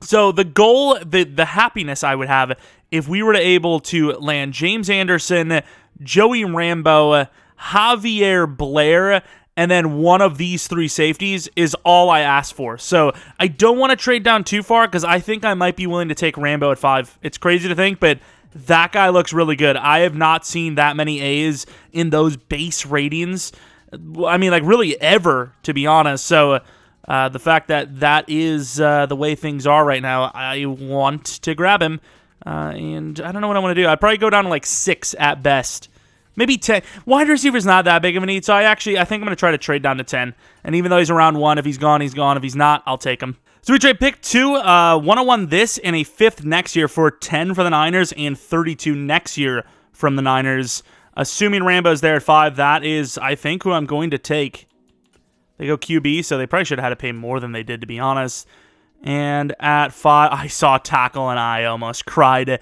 So the goal, the happiness I would have if we were to able to land James Anderson, Joey Rambo, Javier Blair, and then one of these 3 safeties is all I ask for. So I don't want to trade down too far because I think I might be willing to take Rambo at 5. It's crazy to think, but that guy looks really good. I have not seen that many A's in those base ratings. I mean, like, really ever, to be honest. So the fact that that is the way things are right now, I want to grab him. And I don't know what I want to do. I'd probably go down to like 6 at best. Maybe 10. Wide receiver's not that big of a need, so I think I'm going to try to trade down to 10. And even though he's around 1, if he's gone, he's gone. If he's not, I'll take him. So we trade pick 2, 101 this, and a 5th next year for 10 for the Niners and 32 next year from the Niners. Assuming Rambo's there at 5, that is, I think, who I'm going to take. They go QB, so they probably should have had to pay more than they did, to be honest. And at 5, I saw tackle, and I almost cried.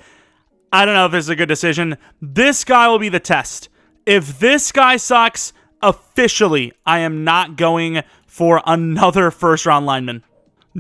I don't know if this is a good decision. This guy will be the test. If this guy sucks, officially, I am not going for another first-round lineman.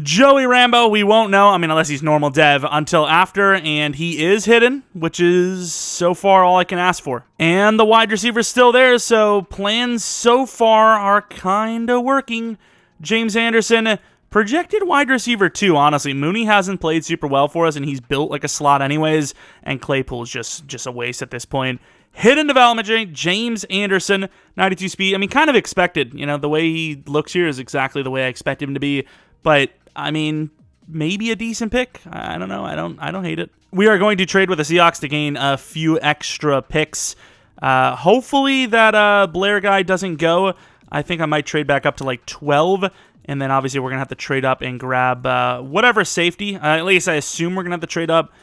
Joey Rambo, we won't know, I mean, unless he's normal dev, until after, and he is hidden, which is so far all I can ask for. And the wide receiver's still there, so plans so far are kind of working. James Anderson, projected wide receiver 2, honestly. Mooney hasn't played super well for us, and he's built like a slot anyways, and Claypool's just a waste at this point. Hidden development, James Anderson, 92 speed. I mean, kind of expected. You know, the way he looks here is exactly the way I expect him to be, but I mean, maybe a decent pick. I don't know. I don't hate it. We are going to trade with the Seahawks to gain a few extra picks. Hopefully that Blair guy doesn't go. I think I might trade back up to like 12, and then obviously we're going to have to trade up and grab whatever safety. At least I assume we're going to have to trade up.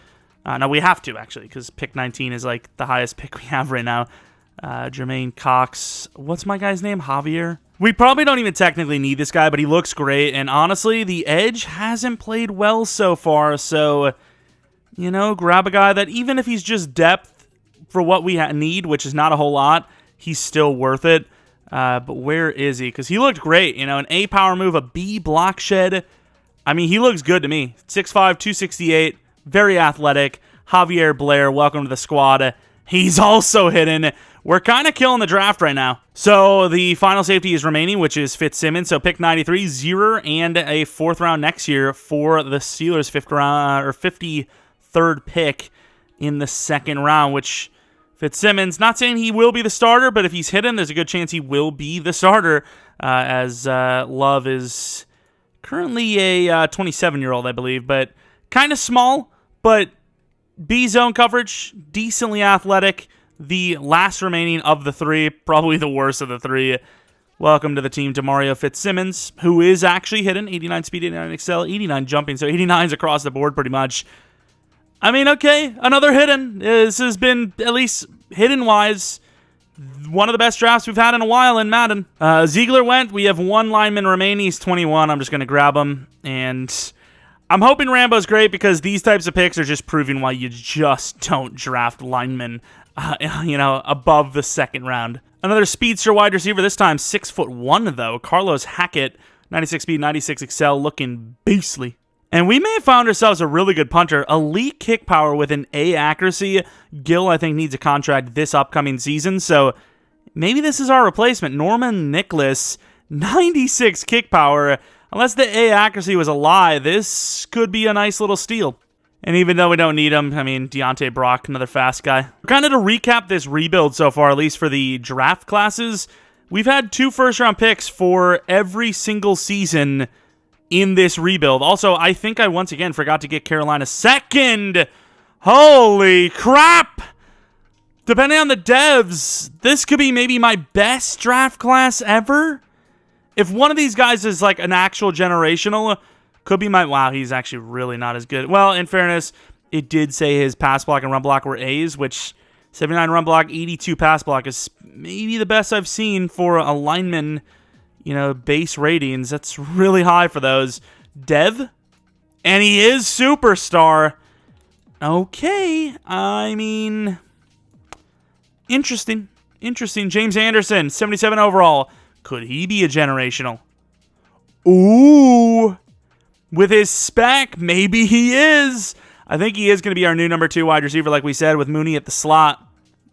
No, we have to, actually, because pick 19 is like the highest pick we have right now. Jermaine Cox. What's my guy's name? Javier? We probably don't even technically need this guy, but he looks great. And honestly, the edge hasn't played well so far. So, you know, grab a guy that even if he's just depth for what we need, which is not a whole lot, he's still worth it. But where is he? Because he looked great. You know, an A power move, a B block shed. I mean, he looks good to me. 6'5", 268, very athletic. Javier Blair, welcome to the squad. He's also hidden. We're kind of killing the draft right now. So the final safety is remaining, which is Fitzsimmons. So pick 93, 0, and a 4th round next year for the Steelers' 53rd pick in the 2nd round, which Fitzsimmons, not saying he will be the starter, but if he's hidden, there's a good chance he will be the starter, as Love is currently a 27-year-old, I believe, but kind of small, but B-zone coverage, decently athletic. The last remaining of the 3, probably the worst of the 3. Welcome to the team, Demario Fitzsimmons, who is actually hidden. 89 speed, 89 excel, 89 jumping, so 89's across the board pretty much. I mean, okay, another hidden. This has been, at least hidden-wise, one of the best drafts we've had in a while in Madden. Ziegler went. We have 1 lineman remaining. He's 21. I'm just going to grab him, and I'm hoping Rambo's great because these types of picks are just proving why you just don't draft linemen, above the 2nd round. Another speedster wide receiver, this time 6'1", though. Carlos Hackett, 96 speed, 96 excel, looking beastly. And we may have found ourselves a really good punter. Elite kick power with an A accuracy. Gill, I think, needs a contract this upcoming season, so maybe this is our replacement. Norman Nicholas, 96 kick power. Unless the A accuracy was a lie, this could be a nice little steal. And even though we don't need him, I mean, Deontay Brock, another fast guy. Kind of to recap this rebuild so far, at least for the draft classes, we've had 2 first-round picks for every single season in this rebuild. Also, I think I once again forgot to get Carolina 2nd. Holy crap! Depending on the devs, this could be maybe my best draft class ever. If one of these guys is like an actual generational, could be my... Wow, he's actually really not as good. Well, in fairness, it did say his pass block and run block were A's, which 79 run block, 82 pass block is maybe the best I've seen for a lineman, base ratings. That's really high for those. Dev? And he is superstar. Okay, I mean... Interesting. James Anderson, 77 overall. Could he be a generational? Ooh. With his spec, maybe he is. I think he is going to be our new number 2 wide receiver, like we said, with Mooney at the slot.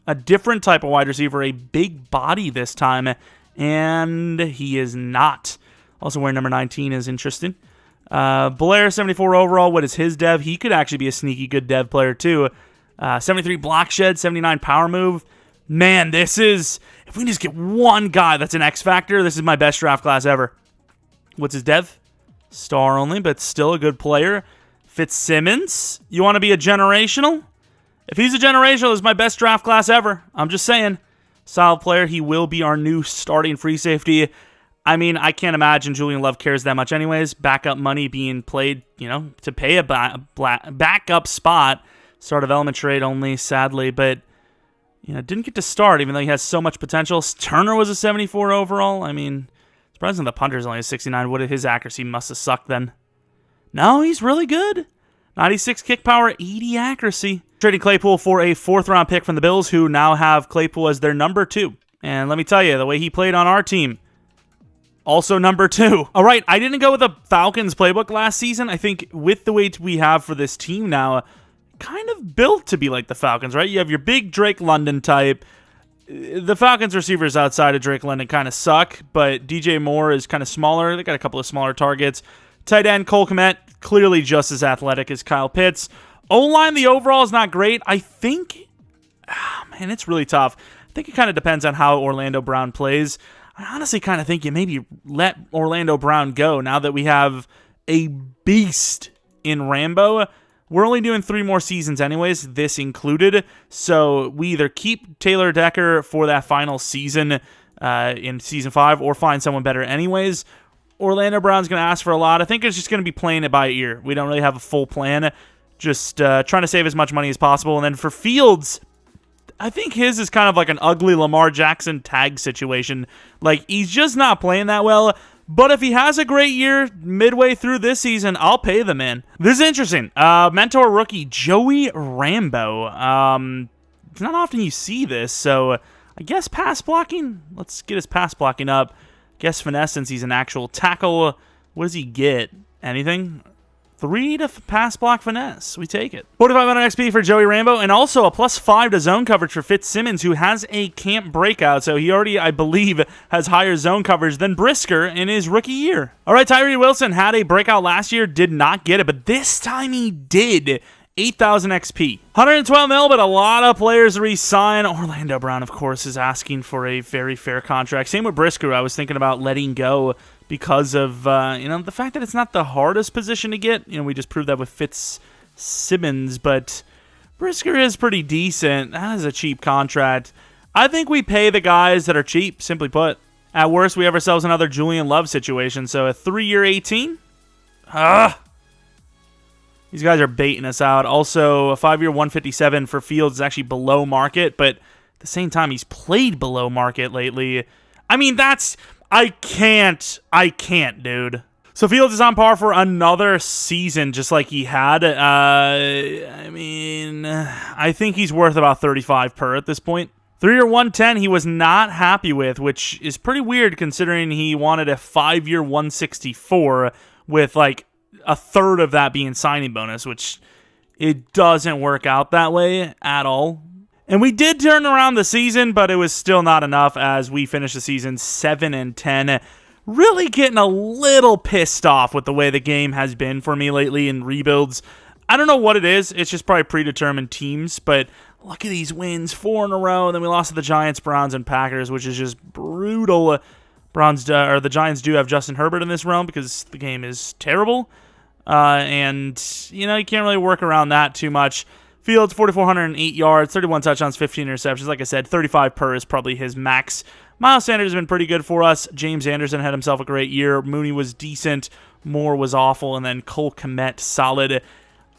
A different type of wide receiver, a big body this time, and he is not. Also wearing number 19 is interesting. Blair, 74 overall. What is his dev? He could actually be a sneaky good dev player too. 73 block shed, 79 power move. Man, this is... If we can just get one guy that's an X factor, this is my best draft class ever. What's his dev? Star only, but still a good player. Fitzsimmons. You want to be a generational? If he's a generational, this is my best draft class ever. I'm just saying. Solid player. He will be our new starting free safety. I mean, I can't imagine Julian Love cares that much anyways. Backup money being played, to pay a backup spot. Start of element trade only, sadly. But, didn't get to start even though he has so much potential. Turner was a 74 overall. I mean, surprising the punter's only a 69. His accuracy must have sucked then. No, he's really good. 96 kick power, 80 accuracy. Trading Claypool for a 4th-round pick from the Bills, who now have Claypool as their number 2. And let me tell you, the way he played on our team, also number 2. All right, I didn't go with the Falcons playbook last season. I think with the weight we have for this team now, kind of built to be like the Falcons, right? You have your big Drake London type. The Falcons receivers outside of Drake London kind of suck, but DJ Moore is kind of smaller. They got a couple of smaller targets. Tight end Cole Kmet, clearly just as athletic as Kyle Pitts. O-line, the overall is not great. I think, man, it's really tough. I think it kind of depends on how Orlando Brown plays. I honestly kind of think you maybe let Orlando Brown go now that we have a beast in Rambo. We're only doing 3 more seasons anyways, this included. So we either keep Taylor Decker for that final season in Season 5 or find someone better anyways. Orlando Brown's going to ask for a lot. I think it's just going to be playing it by ear. We don't really have a full plan. Just trying to save as much money as possible. And then for Fields, I think his is kind of like an ugly Lamar Jackson tag situation. Like, he's just not playing that well. But if he has a great year midway through this season, I'll pay the man. This is interesting. Mentor rookie Joey Rambo. It's not often you see this, so I guess pass blocking. Let's get his pass blocking up. Guess finesse since he's an actual tackle. What does he get? Anything? 3 to pass block finesse. We take it. 4,500 XP for Joey Rambo, and also a +5 to zone coverage for Fitzsimmons, who has a camp breakout. So he already, I believe, has higher zone coverage than Brisker in his rookie year. All right, Tyree Wilson had a breakout last year, did not get it, but this time he did. 8,000 XP. 112 mil, but a lot of players re-sign. Orlando Brown, of course, is asking for a very fair contract. Same with Brisker. I was thinking about letting go because of, the fact that it's not the hardest position to get. We just proved that with Fitzsimmons, but Brisker is pretty decent. That is a cheap contract. I think we pay the guys that are cheap, simply put. At worst, we have ourselves another Julian Love situation, so a 3-year 18? These guys are baiting us out. Also, a 5-year 157 for Fields is actually below market, but at the same time, he's played below market lately. I mean, I can't, dude. So Fields is on par for another season, just like he had. I think he's worth about 35 per at this point. 3-year 110 he was not happy with, which is pretty weird considering he wanted a 5-year 164 with like a third of that being signing bonus, which it doesn't work out that way at all. And we did turn around the season, but it was still not enough as we finished the season 7-10. Really getting a little pissed off with the way the game has been for me lately in rebuilds. I don't know what it is. It's just probably predetermined teams, but look at these wins, 4 in a row. And then we lost to the Giants, Browns, and Packers, which is just brutal. The Giants do have Justin Herbert in this realm because the game is terrible. And you can't really work around that too much. Fields, 4,408 yards, 31 touchdowns, 15 interceptions. Like I said, 35 per is probably his max. Miles Sanders has been pretty good for us. James Anderson had himself a great year. Mooney was decent. Moore was awful. And then Cole Kmet, solid.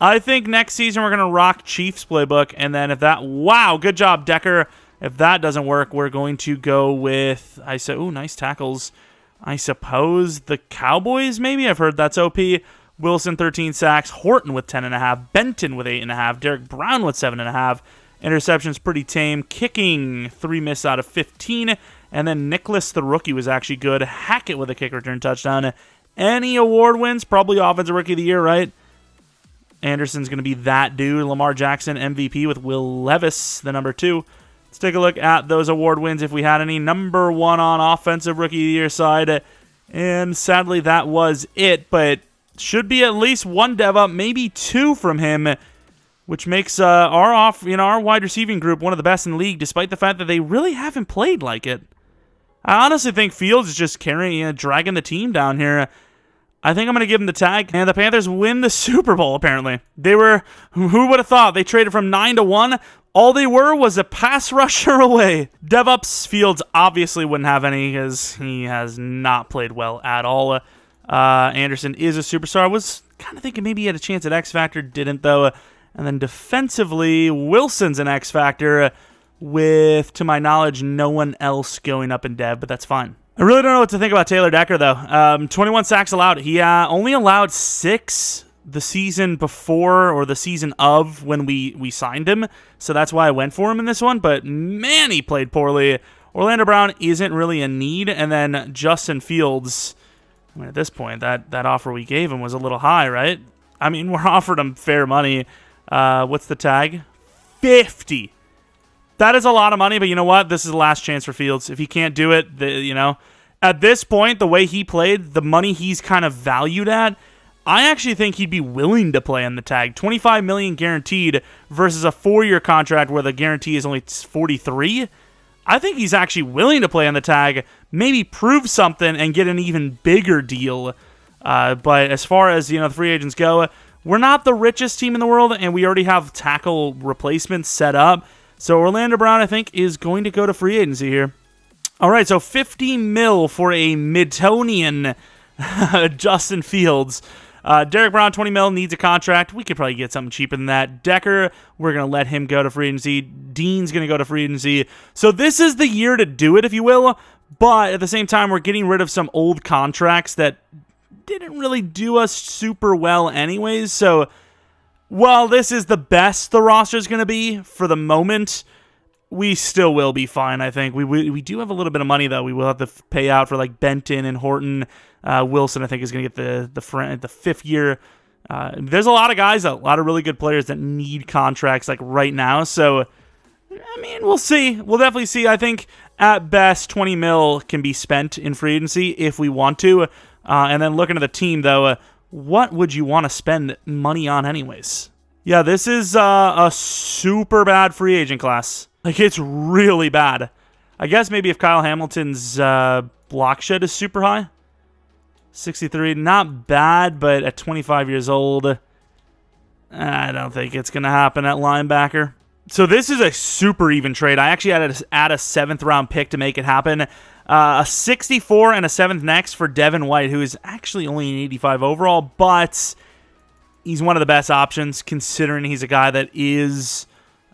I think next season we're going to rock Chiefs playbook. And then wow, good job, Decker. If that doesn't work, we're going to go with, nice tackles. I suppose the Cowboys, maybe? I've heard that's OP. Wilson, 13 sacks. Horton with 10.5. Benton with 8.5. Derek Brown with 7.5. Interceptions pretty tame. Kicking, 3 missed out of 15. And then Nicholas, the rookie, was actually good. Hackett with a kick return touchdown. any award wins, probably Offensive Rookie of the Year, right? Anderson's going to be that dude. Lamar Jackson, MVP, with Will Levis, the number 2. Let's take a look at those award wins if we had any. Number 1 on Offensive Rookie of the Year side. And sadly, that was it. But should be at least 1 dev up, maybe 2 from him, which makes our wide receiving group one of the best in the league, despite the fact that they really haven't played like it. I honestly think Fields is just dragging the team down here. I think I'm going to give him the tag. And the Panthers win the Super Bowl, apparently. Who would have thought? They traded from 9-1. All they were was a pass rusher away. DevOps Fields obviously wouldn't have any because he has not played well at all. Anderson is a superstar. I was kind of thinking maybe he had a chance at X Factor. Didn't, though. And then defensively, Wilson's an X Factor with, to my knowledge, no one else going up in dev, but that's fine. I really don't know what to think about Taylor Decker, though. 21 sacks allowed. He only allowed 6 the season before or the season of when we signed him, so that's why I went for him in this one, but man, he played poorly. Orlando Brown isn't really a need, and then Justin Fields, I mean, at this point, that offer we gave him was a little high, right? I mean, we're offering him fair money. What's the tag? 50. That is a lot of money, but you know what? This is the last chance for Fields. If he can't do it, at this point, the way he played, the money he's kind of valued at, I actually think he'd be willing to play on the tag. $25 million guaranteed versus a 4-year contract where the guarantee is only 43. I think he's actually willing to play on the tag, maybe prove something and get an even bigger deal. But as far as the free agents go, we're not the richest team in the world, and we already have tackle replacements set up. So Orlando Brown, I think, is going to go to free agency here. All right, so $50 million for a Midtonian Justin Fields. Derek Brown, $20 million, needs a contract. We could probably get something cheaper than that. Decker, we're going to let him go to free agency. Dean's going to go to free agency. So this is the year to do it, if you will. But at the same time, we're getting rid of some old contracts that didn't really do us super well anyways. So while this is the best the roster is going to be for the moment, we still will be fine, I think. We do have a little bit of money, though. We will have to pay out for like Benton and Horton. Wilson, I think, is going to get the 5th year. There's a lot of guys, a lot of really good players that need contracts like right now. So, I mean, we'll see. We'll definitely see. I think at best $20 million can be spent in free agency if we want to. And then looking at the team, though, what would you want to spend money on anyways? Yeah, this is a super bad free agent class. Like, it's really bad. I guess maybe if Kyle Hamilton's block shed is super high. 63, not bad, but at 25 years old, I don't think it's going to happen at linebacker. So this is a super even trade. I actually had to add a 7th round pick to make it happen. A 64 and a 7th next for Devin White, who is actually only an 85 overall, but he's one of the best options considering he's a guy that is,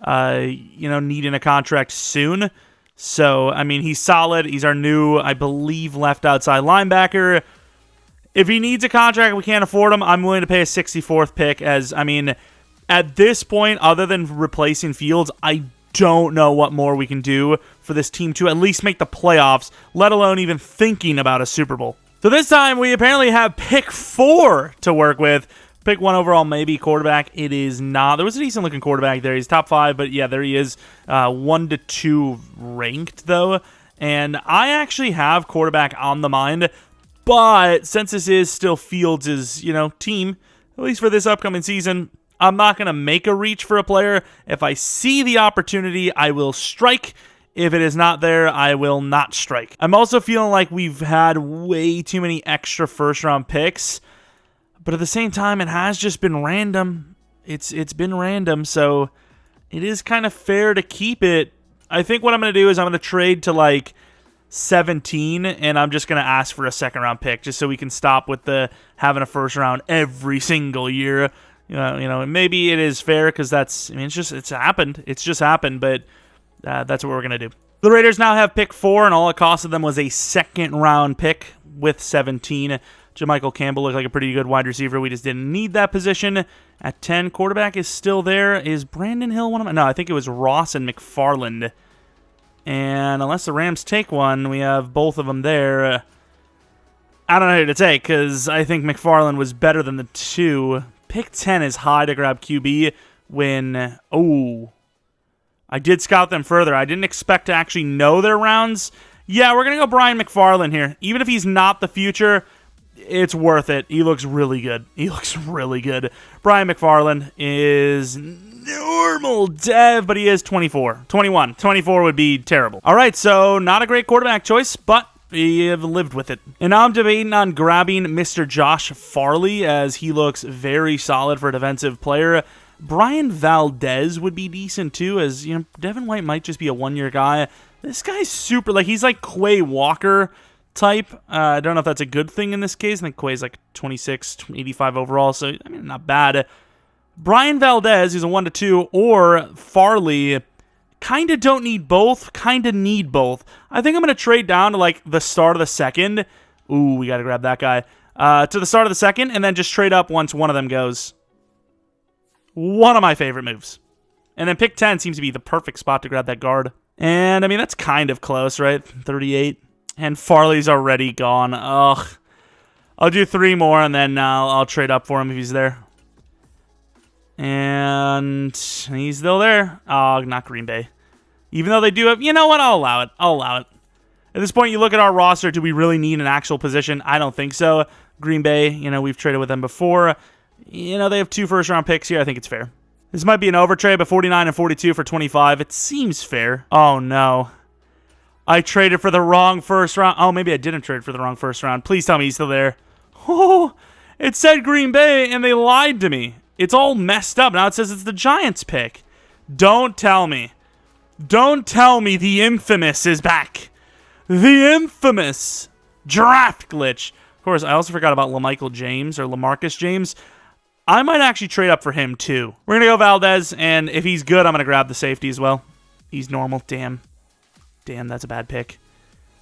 needing a contract soon. So, I mean, he's solid. He's our new, I believe, left outside linebacker. If he needs a contract, we can't afford him, I'm willing to pay a 64th pick as, I mean, at this point, other than replacing Fields, I don't know what more we can do for this team to at least make the playoffs, let alone even thinking about a Super Bowl. So this time, we apparently have pick 4 to work with. Pick 1 overall, maybe quarterback. It is not. There was a decent-looking quarterback there. He's top 5, but yeah, there he is. 1 to 2 ranked, though. And I actually have quarterback on the mind, but since this is still Fields' team, at least for this upcoming season, I'm not going to make a reach for a player. If I see the opportunity, I will strike. If it is not there, I will not strike. I'm also feeling like we've had way too many extra first-round picks, but at the same time, it has just been random. It's been random, so it is kind of fair to keep it. I think what I'm going to do is I'm going to trade to like 17, and I'm just going to ask for a 2nd-round pick just so we can stop with the having a first round every single year. Maybe it is fair because it's happened. It's just happened, but that's what we're going to do. The Raiders now have pick 4, and all it costed them was a 2nd-round pick with 17. Jeromepkr Campbell looked like a pretty good wide receiver. We just didn't need that position. At 10, quarterback is still there. Is Brandon Hill one of them? No, I think it was Ross and McFarland. And unless the Rams take one, we have both of them there. I don't know who to take because I think McFarland was better than the 2. Pick 10 is high to grab QB when... Oh, I did scout them further. I didn't expect to actually know their rounds. Yeah, we're going to go Brian McFarland here. Even if he's not the future, it's worth it. He looks really good. He looks really good. Brian McFarland is normal dev, but he is 24. 21. 24 would be terrible. All right, so not a great quarterback choice, but we have lived with it. And now I'm debating on grabbing Mr. Josh Farley, as he looks very solid for a defensive player. Brian Valdez would be decent too, as you know, Devin White might just be a one-year guy. This guy's super, like, he's like Quay Walker type. I don't know if that's a good thing in this case. I think Quay's like 26, 85 overall, so I mean, not bad. Brian Valdez, he's a 1-2, or Farley. Kind of don't need both, kind of need both. I think I'm going to trade down to, like, the start of the second. Ooh, we got to grab that guy. To the start of the second, and then just trade up once one of them goes. One of my favorite moves. And then pick 10 seems to be the perfect spot to grab that guard. And, I mean, that's kind of close, right? 38. And Farley's already gone. Ugh. I'll do 3 more, and then I'll trade up for him if he's there. And he's still there. Oh, not Green Bay. Even though they do have... You know what? I'll allow it. I'll allow it. At this point, you look at our roster. Do we really need an actual position? I don't think so. Green Bay, you know, we've traded with them before. You know, they have 2 first-round picks here. I think it's fair. This might be an overtrade, but 49 and 42 for 25. It seems fair. Oh, no. I traded for the wrong first round. Oh, maybe I didn't trade for the wrong first round. Please tell me he's still there. Oh, it said Green Bay, and they lied to me. It's all messed up. Now it says it's the Giants pick. Don't tell me. Don't tell me the infamous is back. The infamous draft glitch. Of course, I also forgot about LaMichael James or LaMarcus James. I might actually trade up for him, too. We're going to go Valdez, and if he's good, I'm going to grab the safety as well. He's normal. Damn. Damn, that's a bad pick.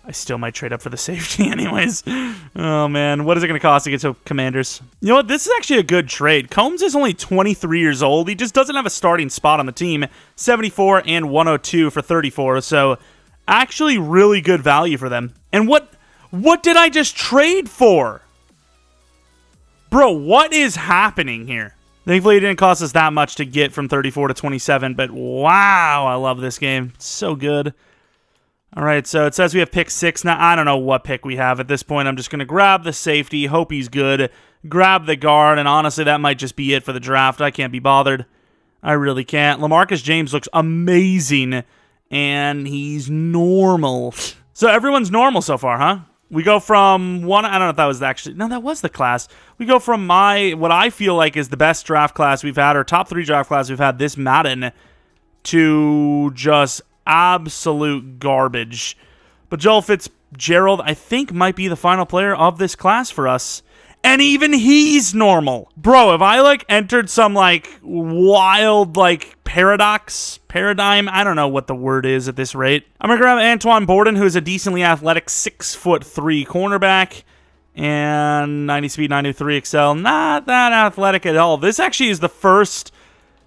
I still might trade up for the safety anyways. Oh, man. What is it going to cost to get to Commanders? You know what? This is actually a good trade. Combs is only 23 years old. He just doesn't have a starting spot on the team. 74 and 102 for 34. So, actually really good value for them. And what did I just trade for? Bro, what is happening here? Thankfully, it didn't cost us that much to get from 34 to 27. But, wow, I love this game. It's so good. All right, so it says we have pick 6. Now, I don't know what pick we have at this point. I'm just going to grab the safety, hope he's good, grab the guard, and honestly, that might just be it for the draft. I can't be bothered. I really can't. LaMarcus James looks amazing, and he's normal. So everyone's normal so far, huh? We go from one, I don't know if that was actually, no, that was the class. We go from what I feel like is the best draft class we've had, or top 3 draft class we've had this Madden, to just absolute garbage. But Joel Fitzgerald, I think, might be the final player of this class for us. And even he's normal. Bro, if I, like, entered some, like, wild, like, paradigm, I don't know what the word is at this rate. I'm going to grab Antoine Borden, who is a decently athletic 6'3" cornerback. And 90 speed, 93 excel. Not that athletic at all. This actually is the first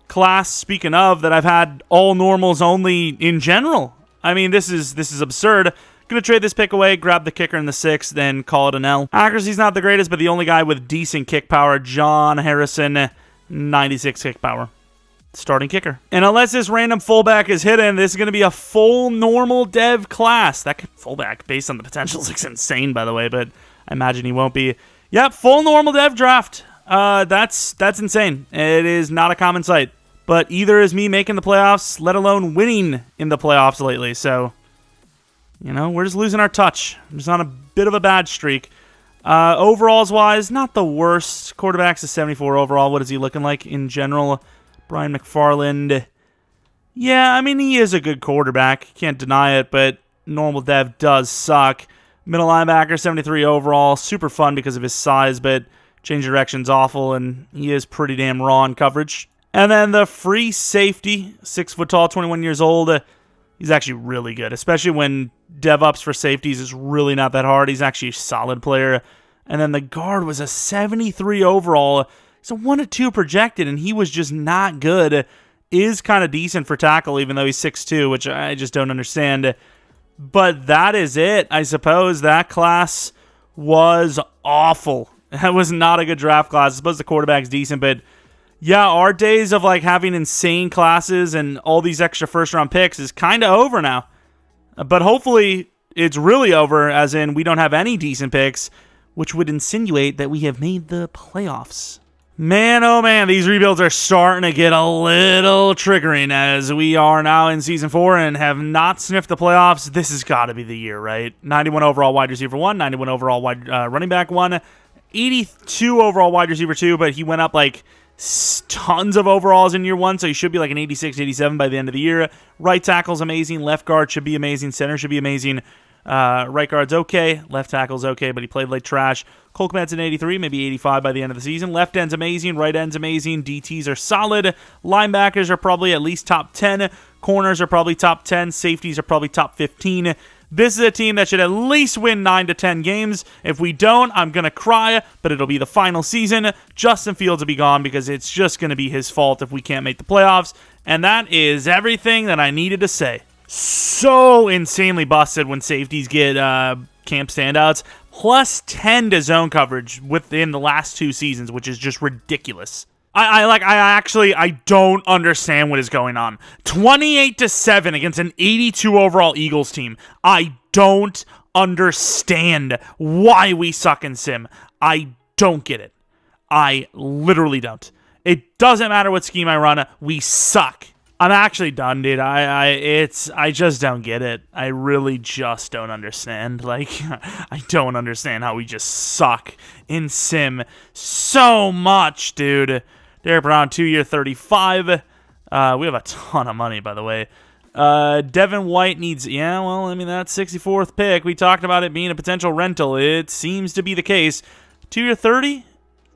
class, speaking of, that I've had all normals only in general. I mean, this is absurd. Gonna trade this pick away, grab the kicker in the 6th, then call it an L. Accuracy's not the greatest, but the only guy with decent kick power, John Harrison, 96 kick power. Starting kicker. And unless this random fullback is hidden, this is going to be a full normal dev class. That fullback, based on the potential, looks insane, by the way, but I imagine he won't be. Yep, full normal dev draft. That's insane. It is not a common sight. But either is me making the playoffs, let alone winning in the playoffs lately. So, you know, we're just losing our touch. I'm just on a bit of a bad streak. Overalls-wise, not the worst. Quarterback's a 74 overall. What is he looking like in general? Brian McFarland. Yeah, I mean, he is a good quarterback. Can't deny it, but normal dev does suck. Middle linebacker, 73 overall. Super fun because of his size, but change of direction's awful, and he is pretty damn raw in coverage. And then the free safety, 6 foot tall, 21 years old. He's actually really good, especially when dev-ups for safeties is really not that hard. He's actually a solid player. And then the guard was a 73 overall. He's a 1-2 projected, and he was just not good. Is kind of decent for tackle, even though he's 6'2", which I just don't understand. But that is it, I suppose. That class was awful. That was not a good draft class. I suppose the quarterback's decent, but yeah, our days of like having insane classes and all these extra first-round picks is kind of over now. But hopefully it's really over, as in we don't have any decent picks, which would insinuate that we have made the playoffs. Man, oh man, these rebuilds are starting to get a little triggering as we are now in Season 4 and have not sniffed the playoffs. This has got to be the year, right? 91 overall wide receiver 1, 91 overall running back 1, 82 overall wide receiver 2, but he went up like tons of overalls in year 1, so he should be like an 86, 87 by the end of the year. Right tackle's amazing, left guard should be amazing, center should be amazing. Right guard's okay, left tackle's okay, but he played like trash. Cole Kmet's an 83, maybe 85 by the end of the season. Left end's amazing, right end's amazing. DTs are solid. Linebackers are probably at least top 10. Corners are probably top 10. Safeties are probably top 15. This is a team that should at least win 9 to 10 games. If we don't, I'm going to cry, but it'll be the final season. Justin Fields will be gone because it's just going to be his fault if we can't make the playoffs. And that is everything that I needed to say. So insanely busted when safeties get camp standouts. Plus 10 to zone coverage within the last 2 seasons, which is just ridiculous. I don't understand what is going on. 28-7 against an 82 overall Eagles team. I don't understand why we suck in sim. I don't get it. I literally don't. It doesn't matter what scheme I run. We suck. I'm actually done, dude. I just don't get it. I really just don't understand. Like, I don't understand how we just suck in sim so much, dude. Derek Brown, 2-year, 35. We have a ton of money, by the way. Devin White needs, that 64th pick. We talked about it being a potential rental. It seems to be the case. 2-year, 30?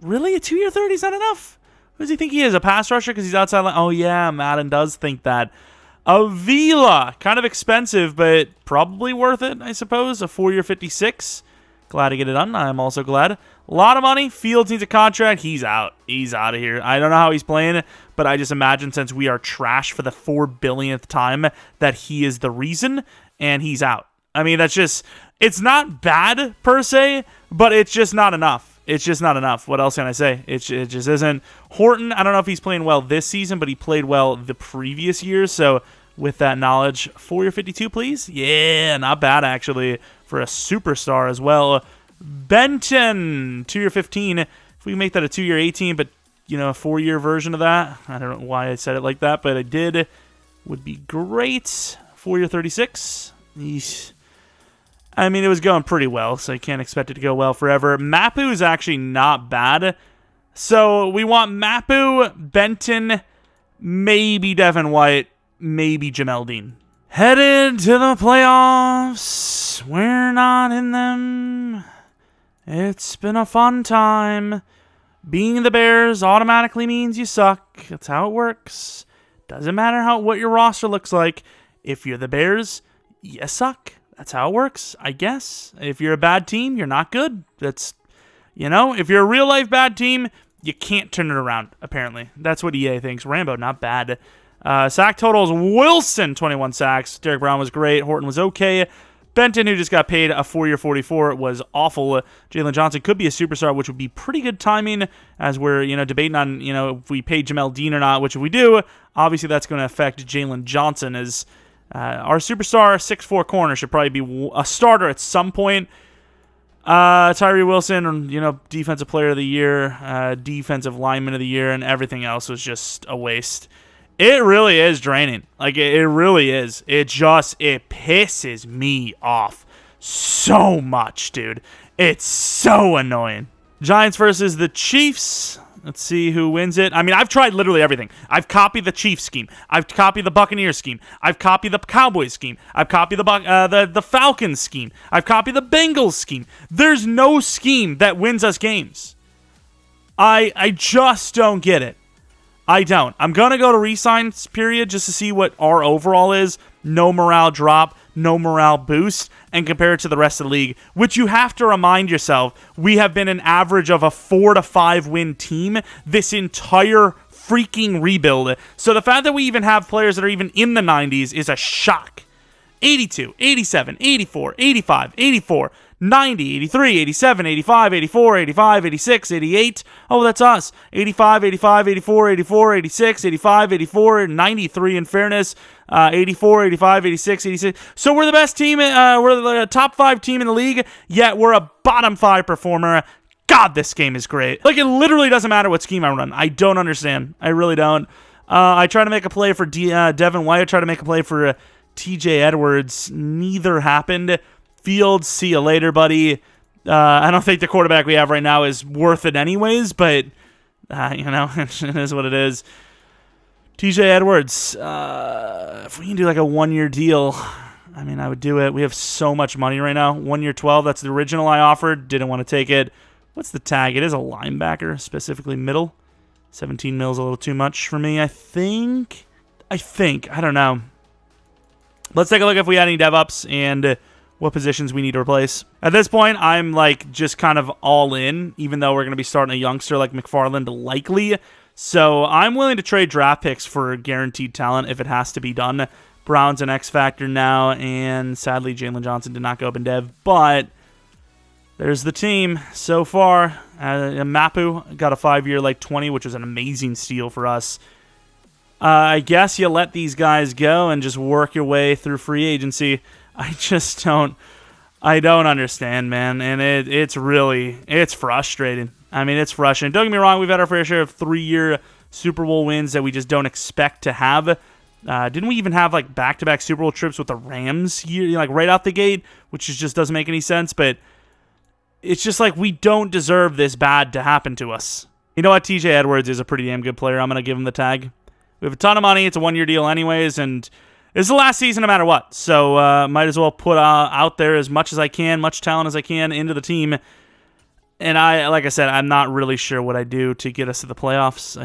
Really? A 2-year, 30 is not enough? Who does he think he is? A pass rusher because he's outside line? Oh, yeah, Madden does think that. Avila, kind of expensive, but probably worth it, I suppose. A 4-year 56. Glad to get it done. I'm also glad. A lot of money. Fields needs a contract. He's out. He's out of here. I don't know how he's playing, but I just imagine since we are trash for the 4 billionth time that he is the reason, and he's out. I mean, that's just, it's not bad per se, but it's just not enough. It's just not enough. What else can I say? It just isn't. Horton, I don't know if he's playing well this season, but he played well the previous year. So with that knowledge, 4-year 52, please. Yeah, not bad actually for a superstar as well. Benton, 2-year 15. If we make that a 2-year 18, but a 4-year version of that. I don't know why I said it like that, but I did. Would be great. 4-year 36. Eesh. I mean, it was going pretty well, so I can't expect it to go well forever. Mapu is actually not bad. So we want Mapu, Benton, maybe Devin White, maybe Jamel Dean. Headed to the playoffs. We're not in them. It's been a fun time. Being the Bears automatically means you suck. That's how it works. Doesn't matter what your roster looks like. If you're the Bears, you suck. That's how it works, I guess. If you're a bad team, you're not good. That's, if you're a real-life bad team, you can't turn it around, apparently. That's what EA thinks. Rambo, not bad. Sack totals, Wilson, 21 sacks. Derek Brown was great. Horton was okay. Benton, who just got paid a 4-year 44, was awful. Jalen Johnson could be a superstar, which would be pretty good timing as we're, debating on, if we pay Jamel Dean or not, which if we do, obviously that's going to affect Jalen Johnson as our superstar 6'4" corner should probably be a starter at some point. Tyree Wilson, defensive player of the year, defensive lineman of the year, and everything else was just a waste. It really is draining. Like, it really is. It pisses me off so much, dude. It's so annoying. Giants versus the Chiefs. Let's see who wins it. I mean, I've tried literally everything. I've copied the Chiefs scheme. I've copied the Buccaneers scheme. I've copied the Cowboys scheme. I've copied the Falcons scheme. I've copied the Bengals scheme. There's no scheme that wins us games. I just don't get it. I don't. I'm going to go to resigns period just to see what our overall is. No morale drop, no morale boost, and compare it to the rest of the league, which you have to remind yourself, we have been an average of a 4 to 5 win team this entire freaking rebuild. So the fact that we even have players that are even in the 90s is a shock. 82, 87, 84, 85, 84, 90, 83, 87, 85, 84, 85, 86, 88. Oh, that's us. 85, 85, 84, 84, 86, 85, 84, 93 in fairness. 84, 85, 86, 86. So we're the best team. We're the top 5 team in the league, yet we're a bottom 5 performer. God, this game is great. Like, it literally doesn't matter what scheme I run. I don't understand. I really don't. I try to make a play for Devin White. I try to make a play for TJ Edwards. Neither happened. Fields, see you later, buddy. I don't think the quarterback we have right now is worth it anyways, but, you know, it is what it is. TJ Edwards, if we can do like a 1-year deal, I mean, I would do it. We have so much money right now. 1 year 12, that's the original I offered. Didn't want to take it. What's the tag? It is a linebacker, specifically middle. 17 mil is a little too much for me, I think. I don't know. Let's take a look if we had any dev ups and what positions we need to replace. At this point, I'm like just kind of all in, even though we're going to be starting a youngster like McFarland likely. So I'm willing to trade draft picks for guaranteed talent if it has to be done. Brown's an X factor now, and sadly Jalen Johnson did not go up in dev, but there's the team so far. Mapu got a 5-year like 20, which was an amazing steal for us. I guess you let these guys go and just work your way through free agency. I don't understand, man, and it's frustrating. I mean, it's frustrating. Don't get me wrong, we've had our fair share of 3-year Super Bowl wins that we just don't expect to have. Didn't we even have like back-to-back Super Bowl trips with the Rams like right out the gate, which just doesn't make any sense, but it's just like we don't deserve this bad to happen to us. You know what? TJ Edwards is a pretty damn good player. I'm going to give him the tag. We have a ton of money. It's a 1-year deal anyways, and it's the last season no matter what. So might as well put out there as much as I can, much talent as I can into the team. And like I said, I'm not really sure what I do to get us to the playoffs.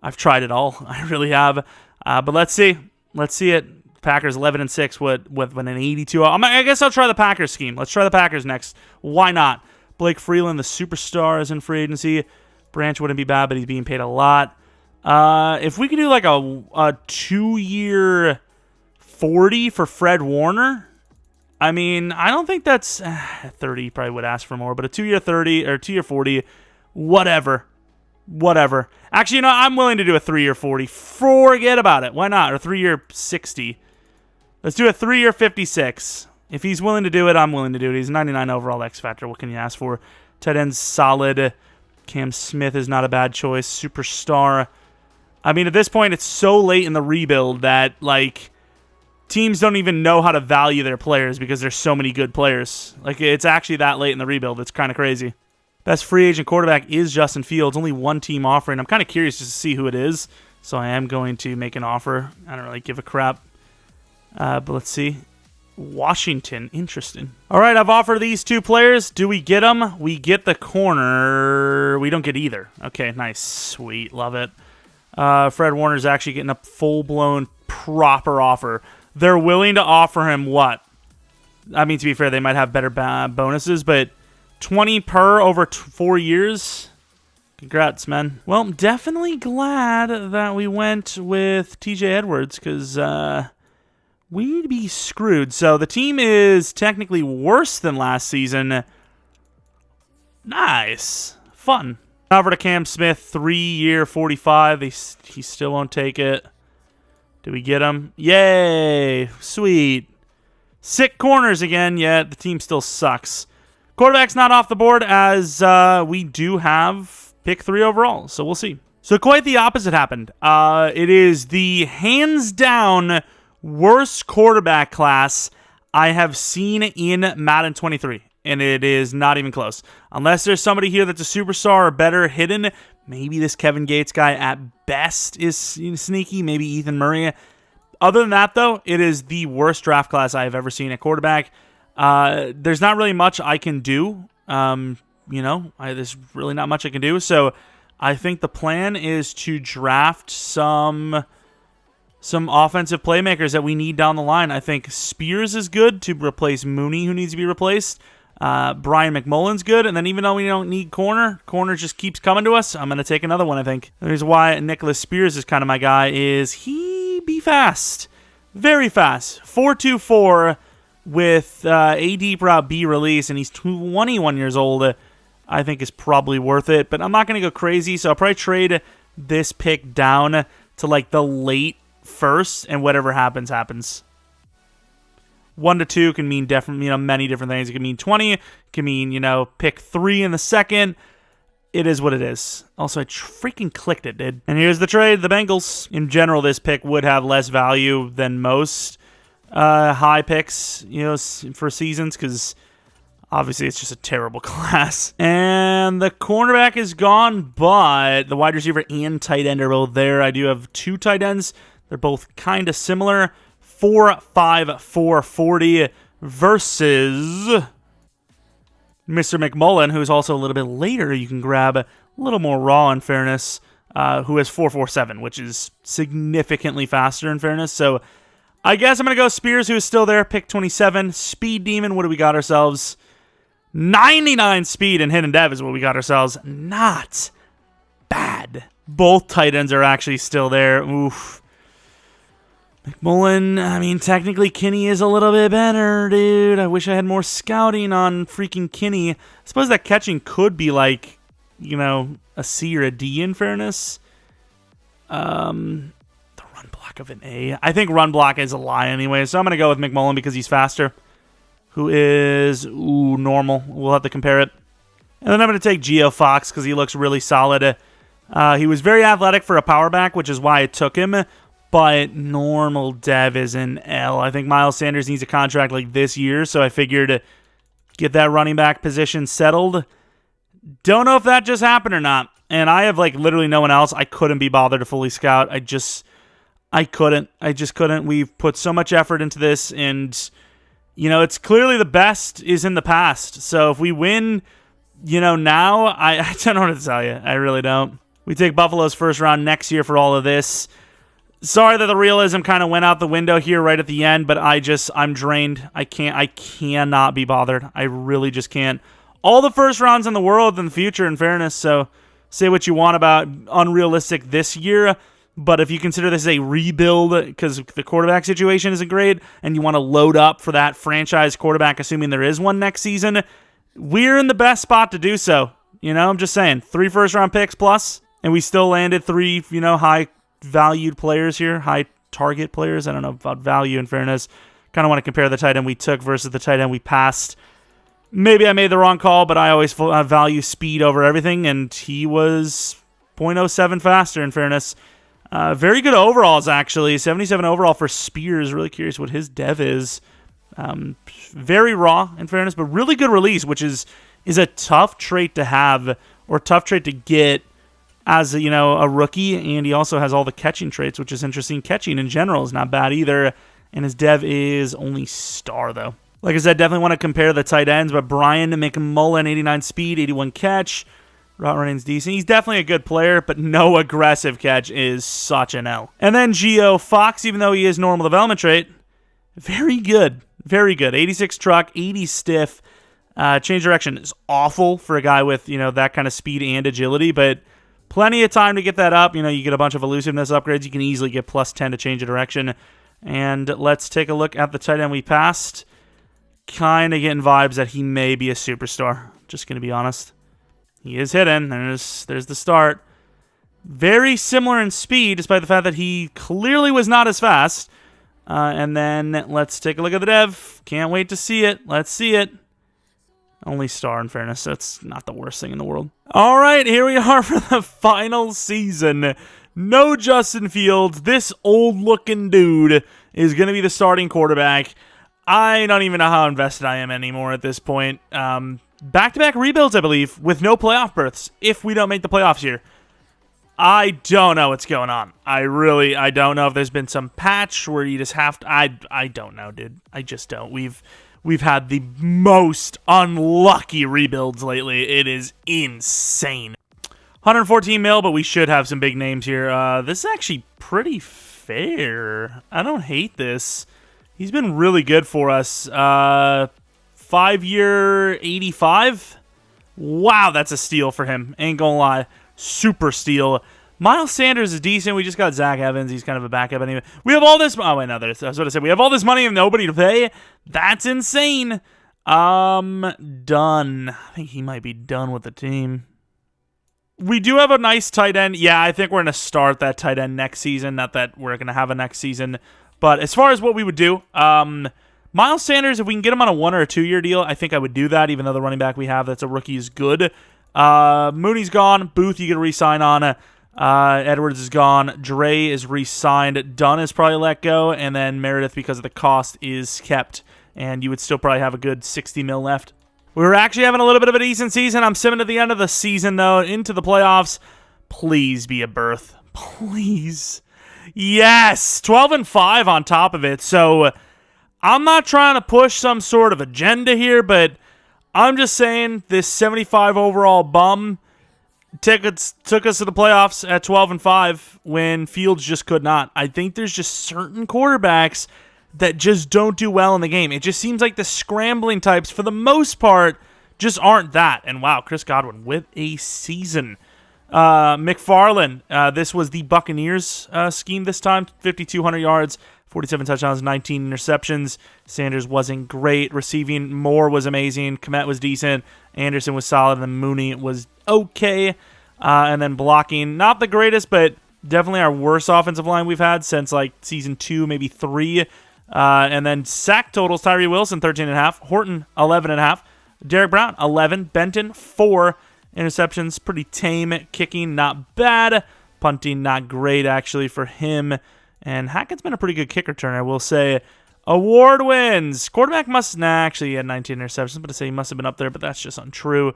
I've tried it all. I really have. But let's see. Let's see it. Packers 11-6 with an 82. I guess I'll try the Packers scheme. Let's try the Packers next. Why not? Blake Freeland, the superstar, is in free agency. Branch wouldn't be bad, but he's being paid a lot. If we could do like a 2-year 40 for Fred Warner, I mean, I don't think that's 30. Probably would ask for more, but a 2-year 30 or 2-year 40, whatever. Actually, you know, I'm willing to do a 3-year 40. Forget about it. Why not? Or 3-year 60. Let's do a 3-year 56. If he's willing to do it, I'm willing to do it. He's 99 overall X factor. What can you ask for? Tight end's solid. Cam Smith is not a bad choice. Superstar. I mean, at this point, it's so late in the rebuild that, like, teams don't even know how to value their players because there's so many good players. Like, it's actually that late in the rebuild. It's kind of crazy. Best free agent quarterback is Justin Fields. Only one team offering. I'm kind of curious just to see who it is, so I am going to make an offer. I don't really give a crap. But let's see. Washington. Interesting. All right, I've offered these 2 players. Do we get them? We get the corner. We don't get either. Okay, nice. Sweet. Love it. Fred Warner's actually getting a full-blown proper offer. They're willing to offer him what? I mean, to be fair, they might have better bonuses, but 20 per over 4 years. Congrats, man. Well, I'm definitely glad that we went with TJ Edwards because we'd be screwed. So the team is technically worse than last season. Nice. Fun. Over to Cam Smith, 3-year 45. He still won't take it. Did we get him? Yay. Sweet. Sick corners again, yet the team still sucks. Quarterback's not off the board as we do have pick 3 overall, so we'll see. So quite the opposite happened. It is the hands-down worst quarterback class I have seen in Madden 23, and it is not even close. Unless there's somebody here that's a superstar or better hidden, maybe this Kevin Gates guy at best is sneaky, maybe Ethan Murray. Other than that, though, it is the worst draft class I have ever seen at quarterback. There's not really much I can do. There's really not much I can do. So I think the plan is to draft some offensive playmakers that we need down the line. I think Spears is good to replace Mooney, who needs to be replaced. Brian McMullen's good, and then even though we don't need corner just keeps coming to us. I'm going to take another one, I think. The reason why Nicholas Spears is kind of my guy is he be fast. Very fast. 4.24, with AD Route B release, and he's 21 years old, I think is probably worth it. But I'm not going to go crazy, so I'll probably trade this pick down to like the late first, and whatever happens, happens. 1 to 2 can mean many different things. It can mean 20. It can mean, pick 3 in the second. It is what it is. Also, I freaking clicked it, dude. And here's the trade. The Bengals. In general, this pick would have less value than most high picks, for seasons, because obviously it's just a terrible class. And the cornerback is gone, but the wide receiver and tight end are both there. I do have 2 tight ends. They're both kind of similar. 4.5, 4.40 versus Mr. McMullen, who's also a little bit later. You can grab a little more raw in fairness, who has 4.47, which is significantly faster in fairness. So I guess I'm going to go Spears, who is still there, pick 27. Speed Demon, what do we got ourselves? 99 speed and Hidden Dev is what we got ourselves. Not bad. Both tight ends are actually still there. Oof. McMullen, technically Kinney is a little bit better, dude. I wish I had more scouting on freaking Kinney. I suppose that catching could be like, a C or a D in fairness. The run block of an A. I think run block is a lie anyway, so I'm going to go with McMullen because he's faster. Who is, normal. We'll have to compare it. And then I'm going to take Geo Fox because he looks really solid. He was very athletic for a power back, which is why I took him. But normal dev is an L. I think Miles Sanders needs a contract like this year, so I figured get that running back position settled. Don't know if that just happened or not. And I have literally no one else. I couldn't be bothered to fully scout. I just couldn't. We've put so much effort into this, and it's clearly the best is in the past. So if we win, now, I don't know what to tell you. I really don't. We take Buffalo's first round next year for all of this. Sorry that the realism kind of went out the window here right at the end, but I'm drained. I cannot be bothered. I really just can't. All the first rounds in the world in the future, in fairness, so say what you want about unrealistic this year, but if you consider this a rebuild because the quarterback situation isn't great and you want to load up for that franchise quarterback, assuming there is one next season, we're in the best spot to do so. I'm just saying. 3 first-round picks plus, and we still landed 3, high valued players here, high target players. I don't know about value in fairness. Kind of want to compare the tight end we took versus the tight end we passed. Maybe I made the wrong call, but I always value speed over everything, and he was 0.07 faster in fairness. Very good overalls, actually. 77 overall for Spears. Really curious what his dev is. Very raw in fairness, but really good release, which is a tough trait to have or tough trait to get as a rookie, and he also has all the catching traits, which is interesting. Catching in general is not bad either, and his dev is only star, though. Like I said, definitely want to compare the tight ends, but Brian McMullen, 89 speed, 81 catch. Route running's decent. He's definitely a good player, but no aggressive catch is such an L. And then Geo Fox, even though he is normal development trait, very good. Very good. 86 truck, 80 stiff. Change direction is awful for a guy with, that kind of speed and agility, but plenty of time to get that up. You get a bunch of elusiveness upgrades. You can easily get plus 10 to change a direction. And let's take a look at the tight end we passed. Kind of getting vibes that he may be a superstar. Just going to be honest. He is hidden. There's the start. Very similar in speed, despite the fact that he clearly was not as fast. And then let's take a look at the dev. Can't wait to see it. Let's see it. Only star, in fairness. That's not the worst thing in the world. All right, here we are for the final season. No Justin Fields. This old-looking dude is going to be the starting quarterback. I don't even know how invested I am anymore at this point. Back-to-back rebuilds, I believe, with no playoff berths, if we don't make the playoffs here. I don't know what's going on. I don't know if there's been some patch where you just have to... I don't know, dude. I just don't. We've had the most unlucky rebuilds lately. It is insane. 114 mil, but we should have some big names here. This is actually pretty fair. I don't hate this. He's been really good for us. 5-year 85. Wow, that's a steal for him. Ain't gonna lie. Super steal. Miles Sanders is decent. We just got Zach Evans. He's kind of a backup anyway. We have all this. Oh wait, no, I was going to say we have all this money and nobody to pay. That's insane. Done. I think he might be done with the team. We do have a nice tight end. Yeah, I think we're going to start that tight end next season. Not that we're going to have a next season. But as far as what we would do, Miles Sanders, if we can get him on a 1 or a 2 year deal, I think I would do that, even though the running back we have that's a rookie is good. Mooney's gone. Booth, you get a re-sign on. Edwards is gone. Dre is re-signed. Dunn is probably let go. And then Meredith, because of the cost, is kept. And you would still probably have a good 60 mil left. We were actually having a little bit of a decent season. I'm simming to the end of the season, though, into the playoffs. Please be a berth. Please. Yes! 12-5 on top of it. So I'm not trying to push some sort of agenda here, but I'm just saying this 75 overall bum took us to the playoffs at 12-5 when Fields just could not. I think there's just certain quarterbacks that just don't do well in the game. It just seems like the scrambling types, for the most part, just aren't that. And wow, Chris Godwin with a season. McFarland, this was the Buccaneers scheme this time. 5,200 yards, 47 touchdowns, 19 interceptions. Sanders wasn't great. Receiving, Moore was amazing. Kmet was decent. Anderson was solid. And Mooney was okay. And then blocking, not the greatest, but definitely our worst offensive line we've had since like season 2, maybe 3. And then sack totals, Tyree Wilson, 13.5. Horton, 11.5. Derek Brown, 11. Benton, 4. Interceptions, pretty tame. Kicking, not bad. Punting, not great, actually, for him. And Hackett's been a pretty good kick returner, I will say. Award wins. Quarterback must... Nah, actually, he had 19 interceptions, but to say he must have been up there, but that's just untrue.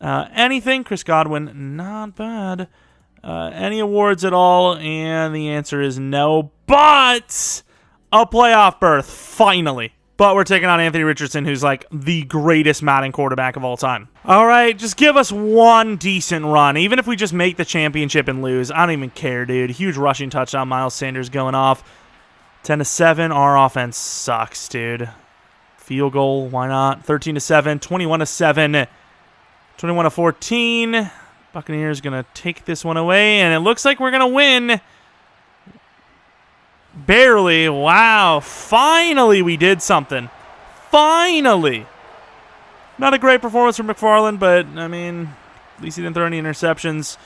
Anything? Chris Godwin, not bad. Any awards at all? And the answer is no. But a playoff berth, finally. But we're taking on Anthony Richardson, who's like the greatest Madden quarterback of all time. All right, just give us one decent run. Even if we just make the championship and lose, I don't even care, dude. Huge rushing touchdown, Miles Sanders going off. 10-7, our offense sucks, dude. Field goal, why not? 13-7, 21-7, 21-14. Buccaneers going to take this one away, and it looks like we're going to win. Barely. Wow. Finally, we did something. Finally. Not a great performance from McFarland, but, I mean, at least he didn't throw any interceptions.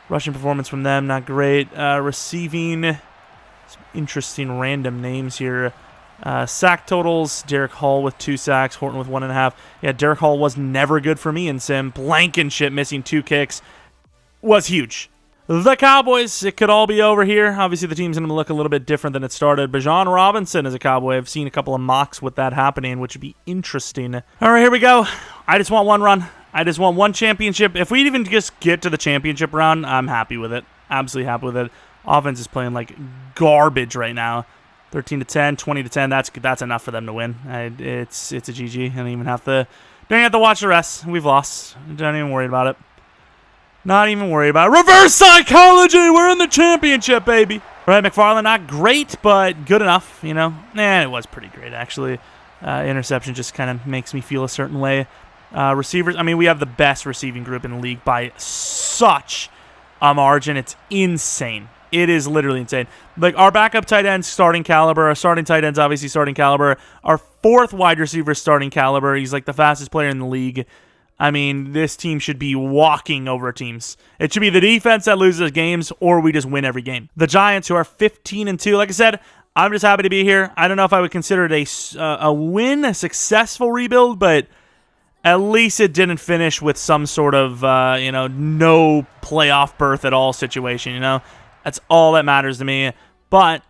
Rushing performance from them, not great. Receiving, some interesting random names here. Sack totals, Derek Hall with 2 sacks, Horton with 1.5. Yeah, Derek Hall was never good for me in Sim. Blankenship missing 2 kicks was huge. The Cowboys, it could all be over here. Obviously, the team's going to look a little bit different than it started. Bijan Robinson is a Cowboy. I've seen a couple of mocks with that happening, which would be interesting. All right, here we go. I just want one run. I just want one championship. If we even just get to the championship round, I'm happy with it. Absolutely happy with it. Offense is playing like garbage right now. 13-10, 20-10. That's enough for them to win. It's a GG. I don't even have to watch the rest. We've lost. Don't even worry about it. Not even worry about it. Reverse psychology! We're in the championship, baby! Right, McFarland, not great, but good enough, you know? It was pretty great, actually. Interception just kind of makes me feel a certain way. Receivers, I mean, we have the best receiving group in the league by such a margin. It's insane. It is literally insane. Like, our backup tight end's starting caliber. Our starting tight end's obviously starting caliber. Our 4th wide receiver starting caliber. He's like the fastest player in the league. I mean, this team should be walking over teams. It should be the defense that loses games, or we just win every game. The Giants, who are 15-2, like I said, I'm just happy to be here. I don't know if I would consider it a win, a successful rebuild, but at least it didn't finish with some sort of, no playoff berth at all situation, That's all that matters to me. But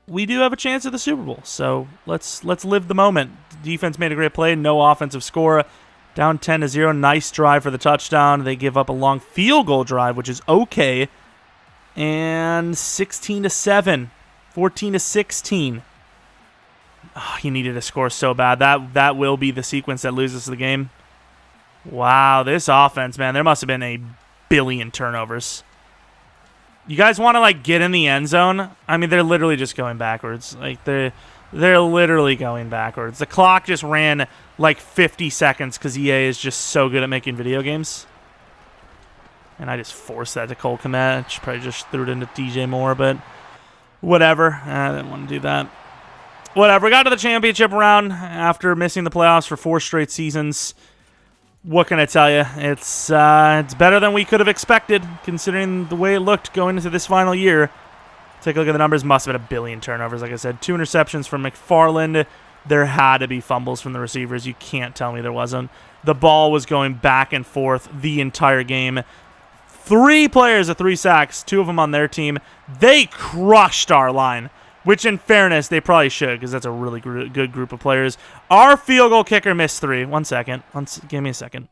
we do have a chance at the Super Bowl, so let's live the moment. The defense made a great play, no offensive score. Down 10-0, nice drive for the touchdown. They give up a long field goal drive, which is okay. And 16-7, 14-16. Oh, he needed a score so bad. That will be the sequence that loses the game. Wow, this offense, man, there must have been a billion turnovers. You guys want to, like, get in the end zone? I mean, they're literally just going backwards. Like, they're literally going backwards. The clock just ran like 50 seconds because EA is just so good at making video games. And I just forced that to Cole Kmet. Probably just threw it into DJ Moore, but whatever. I didn't want to do that. Whatever. Got to the championship round after missing the playoffs for 4 straight seasons. What can I tell you? It's better than we could have expected, considering the way it looked going into this final year. Take a look at the numbers. Must have been a billion turnovers, like I said. 2 interceptions from McFarland. There had to be fumbles from the receivers. You can't tell me there wasn't. The ball was going back and forth the entire game. 3 players with 3 sacks, 2 of them on their team. They crushed our line, which in fairness, they probably should, because that's a really good group of players. Our field goal kicker missed 3. 1 second. Give me a second.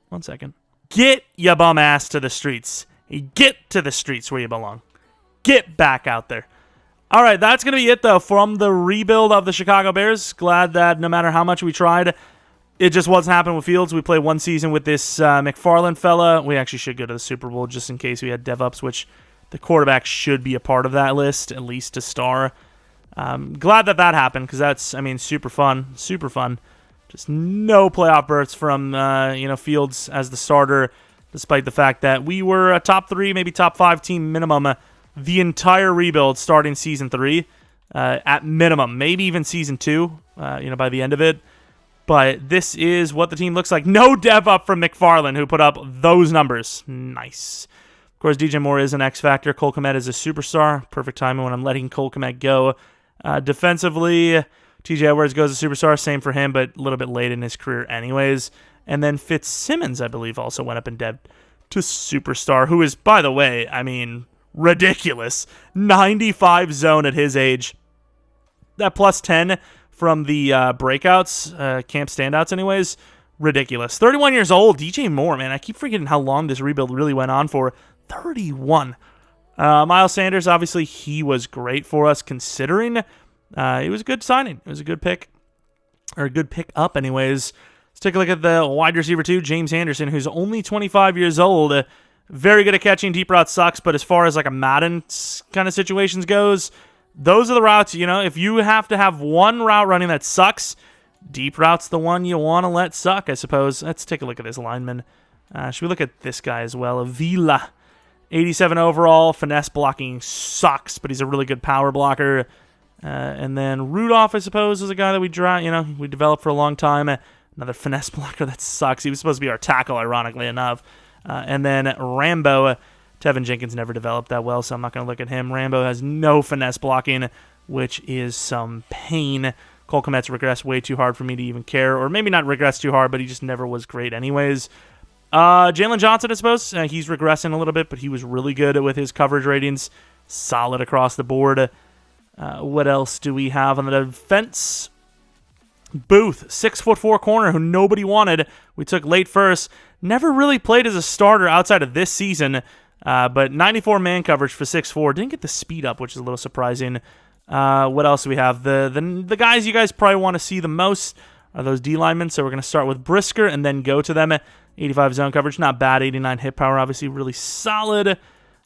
1 second. Get ya bum ass to the streets. Get to the streets where you belong. Get back out there. All right, that's going to be it, though, from the rebuild of the Chicago Bears. Glad that no matter how much we tried, it just wasn't happening with Fields. We played 1 season with this McFarland fella. We actually should go to the Super Bowl just in case we had dev-ups, which the quarterback should be a part of that list, at least to star. Glad that happened, because that's, super fun. Super fun. Just no playoff berths from, Fields as the starter, despite the fact that we were a top 3, maybe top 5 team minimum the entire rebuild starting season 3 at minimum, maybe even season 2, by the end of it. But this is what the team looks like. No dev up from McFarland, who put up those numbers. Nice. Of course, DJ Moore is an X factor. Cole Kmet is a superstar. Perfect timing when I'm letting Cole Kmet go. Defensively, TJ Edwards goes a superstar. Same for him, but a little bit late in his career anyways. And then Fitzsimmons, I believe, also went up and dev to superstar, who is, by the way, ridiculous. 95 zone at his age. That plus 10 from the breakouts, camp standouts anyways, ridiculous. 31 years old, DJ Moore, man. I keep forgetting how long this rebuild really went on for. 31. Miles Sanders, obviously, he was great for us considering. It was a good signing. It was a good pick. Or a good pick up anyways. Let's take a look at the wide receiver 2, James Anderson, who's only 25 years old. Very good at catching. Deep route sucks, but as far as like a Madden kind of situations goes, those are the routes, if you have to have one route running that sucks, deep route's the one you want to let suck, I suppose. Let's take a look at this lineman. Should we look at this guy as well? Avila, 87 overall. Finesse blocking sucks, but he's a really good power blocker. And then Rudolph, I suppose, is a guy that we developed for a long time. Another finesse blocker that sucks. He was supposed to be our tackle, ironically enough. And then Rambo, Tevin Jenkins never developed that well, so I'm not going to look at him. Rambo has no finesse blocking, which is some pain. Cole Kmet's regressed way too hard for me to even care, or maybe not regressed too hard, but he just never was great anyways. Jalen Johnson, I suppose, he's regressing a little bit, but he was really good with his coverage ratings. Solid across the board. What else do we have on the defense? Booth, 6'4" corner who nobody wanted. We took late first. Never really played as a starter outside of this season, but 94 man coverage for 6'4". Didn't get the speed up, which is a little surprising. What else do we have? The guys you guys probably want to see the most are those D linemen. So we're going to start with Brisker and then go to them. 85 zone coverage, not bad. 89 hit power, obviously really solid.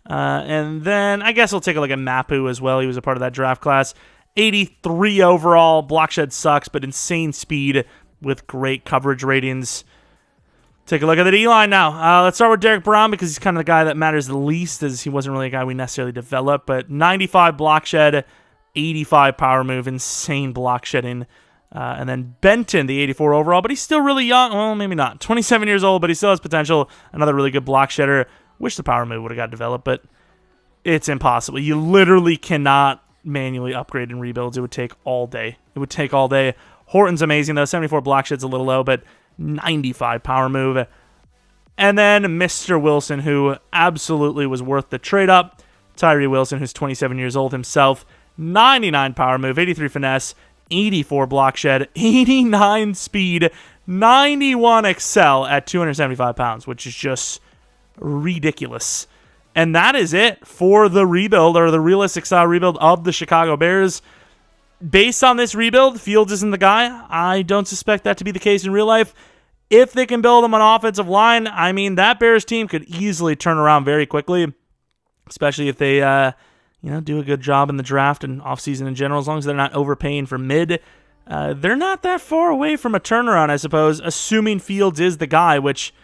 And then I guess we'll take a look at Mapu as well. He was a part of that draft class. 83 overall. Block shed sucks, but insane speed with great coverage ratings. Take a look at the D-line now. Let's start with Derek Brown because he's kind of the guy that matters the least, as he wasn't really a guy we necessarily developed. But 95 block shed, 85 power move, insane block shedding. And then Benton, the 84 overall, but he's still really young. Well, maybe not. 27 years old, but he still has potential. Another really good block shedder. Wish the power move would have got developed, but it's impossible. You literally cannot manually upgrade in rebuilds. It would take all day. Horton's amazing, though. 74 block shed's a little low, but 95 power move. And then Mr. Wilson, who absolutely was worth the trade up. Tyree Wilson, who's 27 years old himself. 99 power move, 83 finesse, 84 block shed, 89 speed, 91 excel at 275 pounds, which is just ridiculous. And that is it for the rebuild, or the realistic style rebuild of the Chicago Bears. Based on this rebuild, Fields isn't the guy. I don't suspect that to be the case in real life. If they can build him an offensive line, that Bears team could easily turn around very quickly, especially if they do a good job in the draft and offseason in general, as long as they're not overpaying for mid. They're not that far away from a turnaround, I suppose, assuming Fields is the guy, which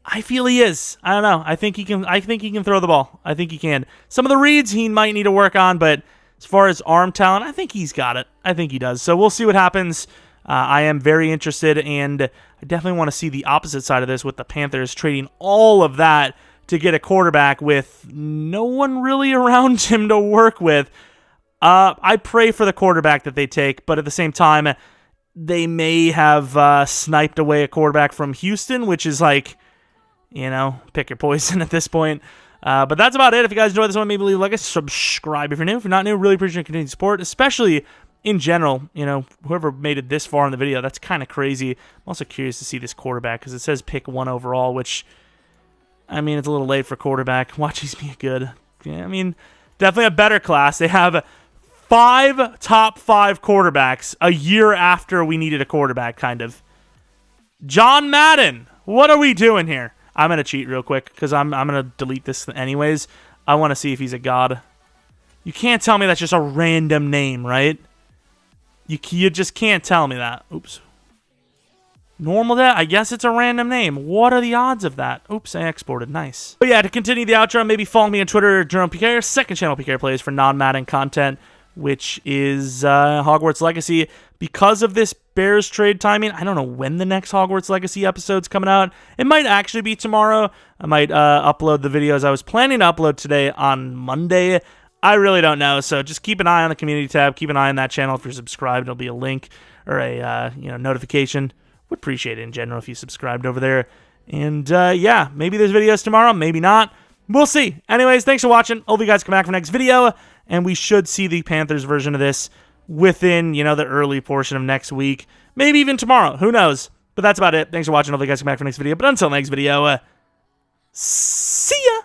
I feel he is. I don't know. I think he can throw the ball. I think he can. Some of the reads he might need to work on, but as far as arm talent, I think he's got it. I think he does. So we'll see what happens. I am very interested, and I definitely want to see the opposite side of this with the Panthers trading all of that to get a quarterback with no one really around him to work with. I pray for the quarterback that they take, but at the same time, they may have sniped away a quarterback from Houston, which is like, pick your poison at this point. But that's about it. If you guys enjoyed this one, maybe leave a like, subscribe if you're new. If you're not new, really appreciate your continued support, especially in general. Whoever made it this far in the video, that's kind of crazy. I'm also curious to see this quarterback because it says pick 1 overall, which, it's a little late for quarterback. Watch he's be good. Yeah, definitely a better class. They have 5 top 5 quarterbacks a year after we needed a quarterback, kind of. John Madden, what are we doing here? I'm going to cheat real quick because I'm going to delete this anyways. I want to see if he's a god. You can't tell me that's just a random name, right? You just can't tell me that. Oops. Normal that? I guess it's a random name. What are the odds of that? Oops, I exported. Nice. But yeah, to continue the outro, maybe follow me on Twitter, Jeromepkr, second channel PK plays for non-Madden content, which is Hogwarts Legacy. Because of this Bears trade timing, I don't know when the next Hogwarts Legacy episode's coming out. It might actually be tomorrow. I might upload the videos I was planning to upload today on Monday. I really don't know, so just keep an eye on the community tab. Keep an eye on that channel if you're subscribed. There'll be a link or a notification. Would appreciate it in general if you subscribed over there. And yeah, maybe there's videos tomorrow, maybe not. We'll see. Anyways, thanks for watching. Hope you guys come back for next video, and we should see the Panthers version of this within, the early portion of next week. Maybe even tomorrow. Who knows? But that's about it. Thanks for watching. Hope you guys come back for next video. But until next video, see ya!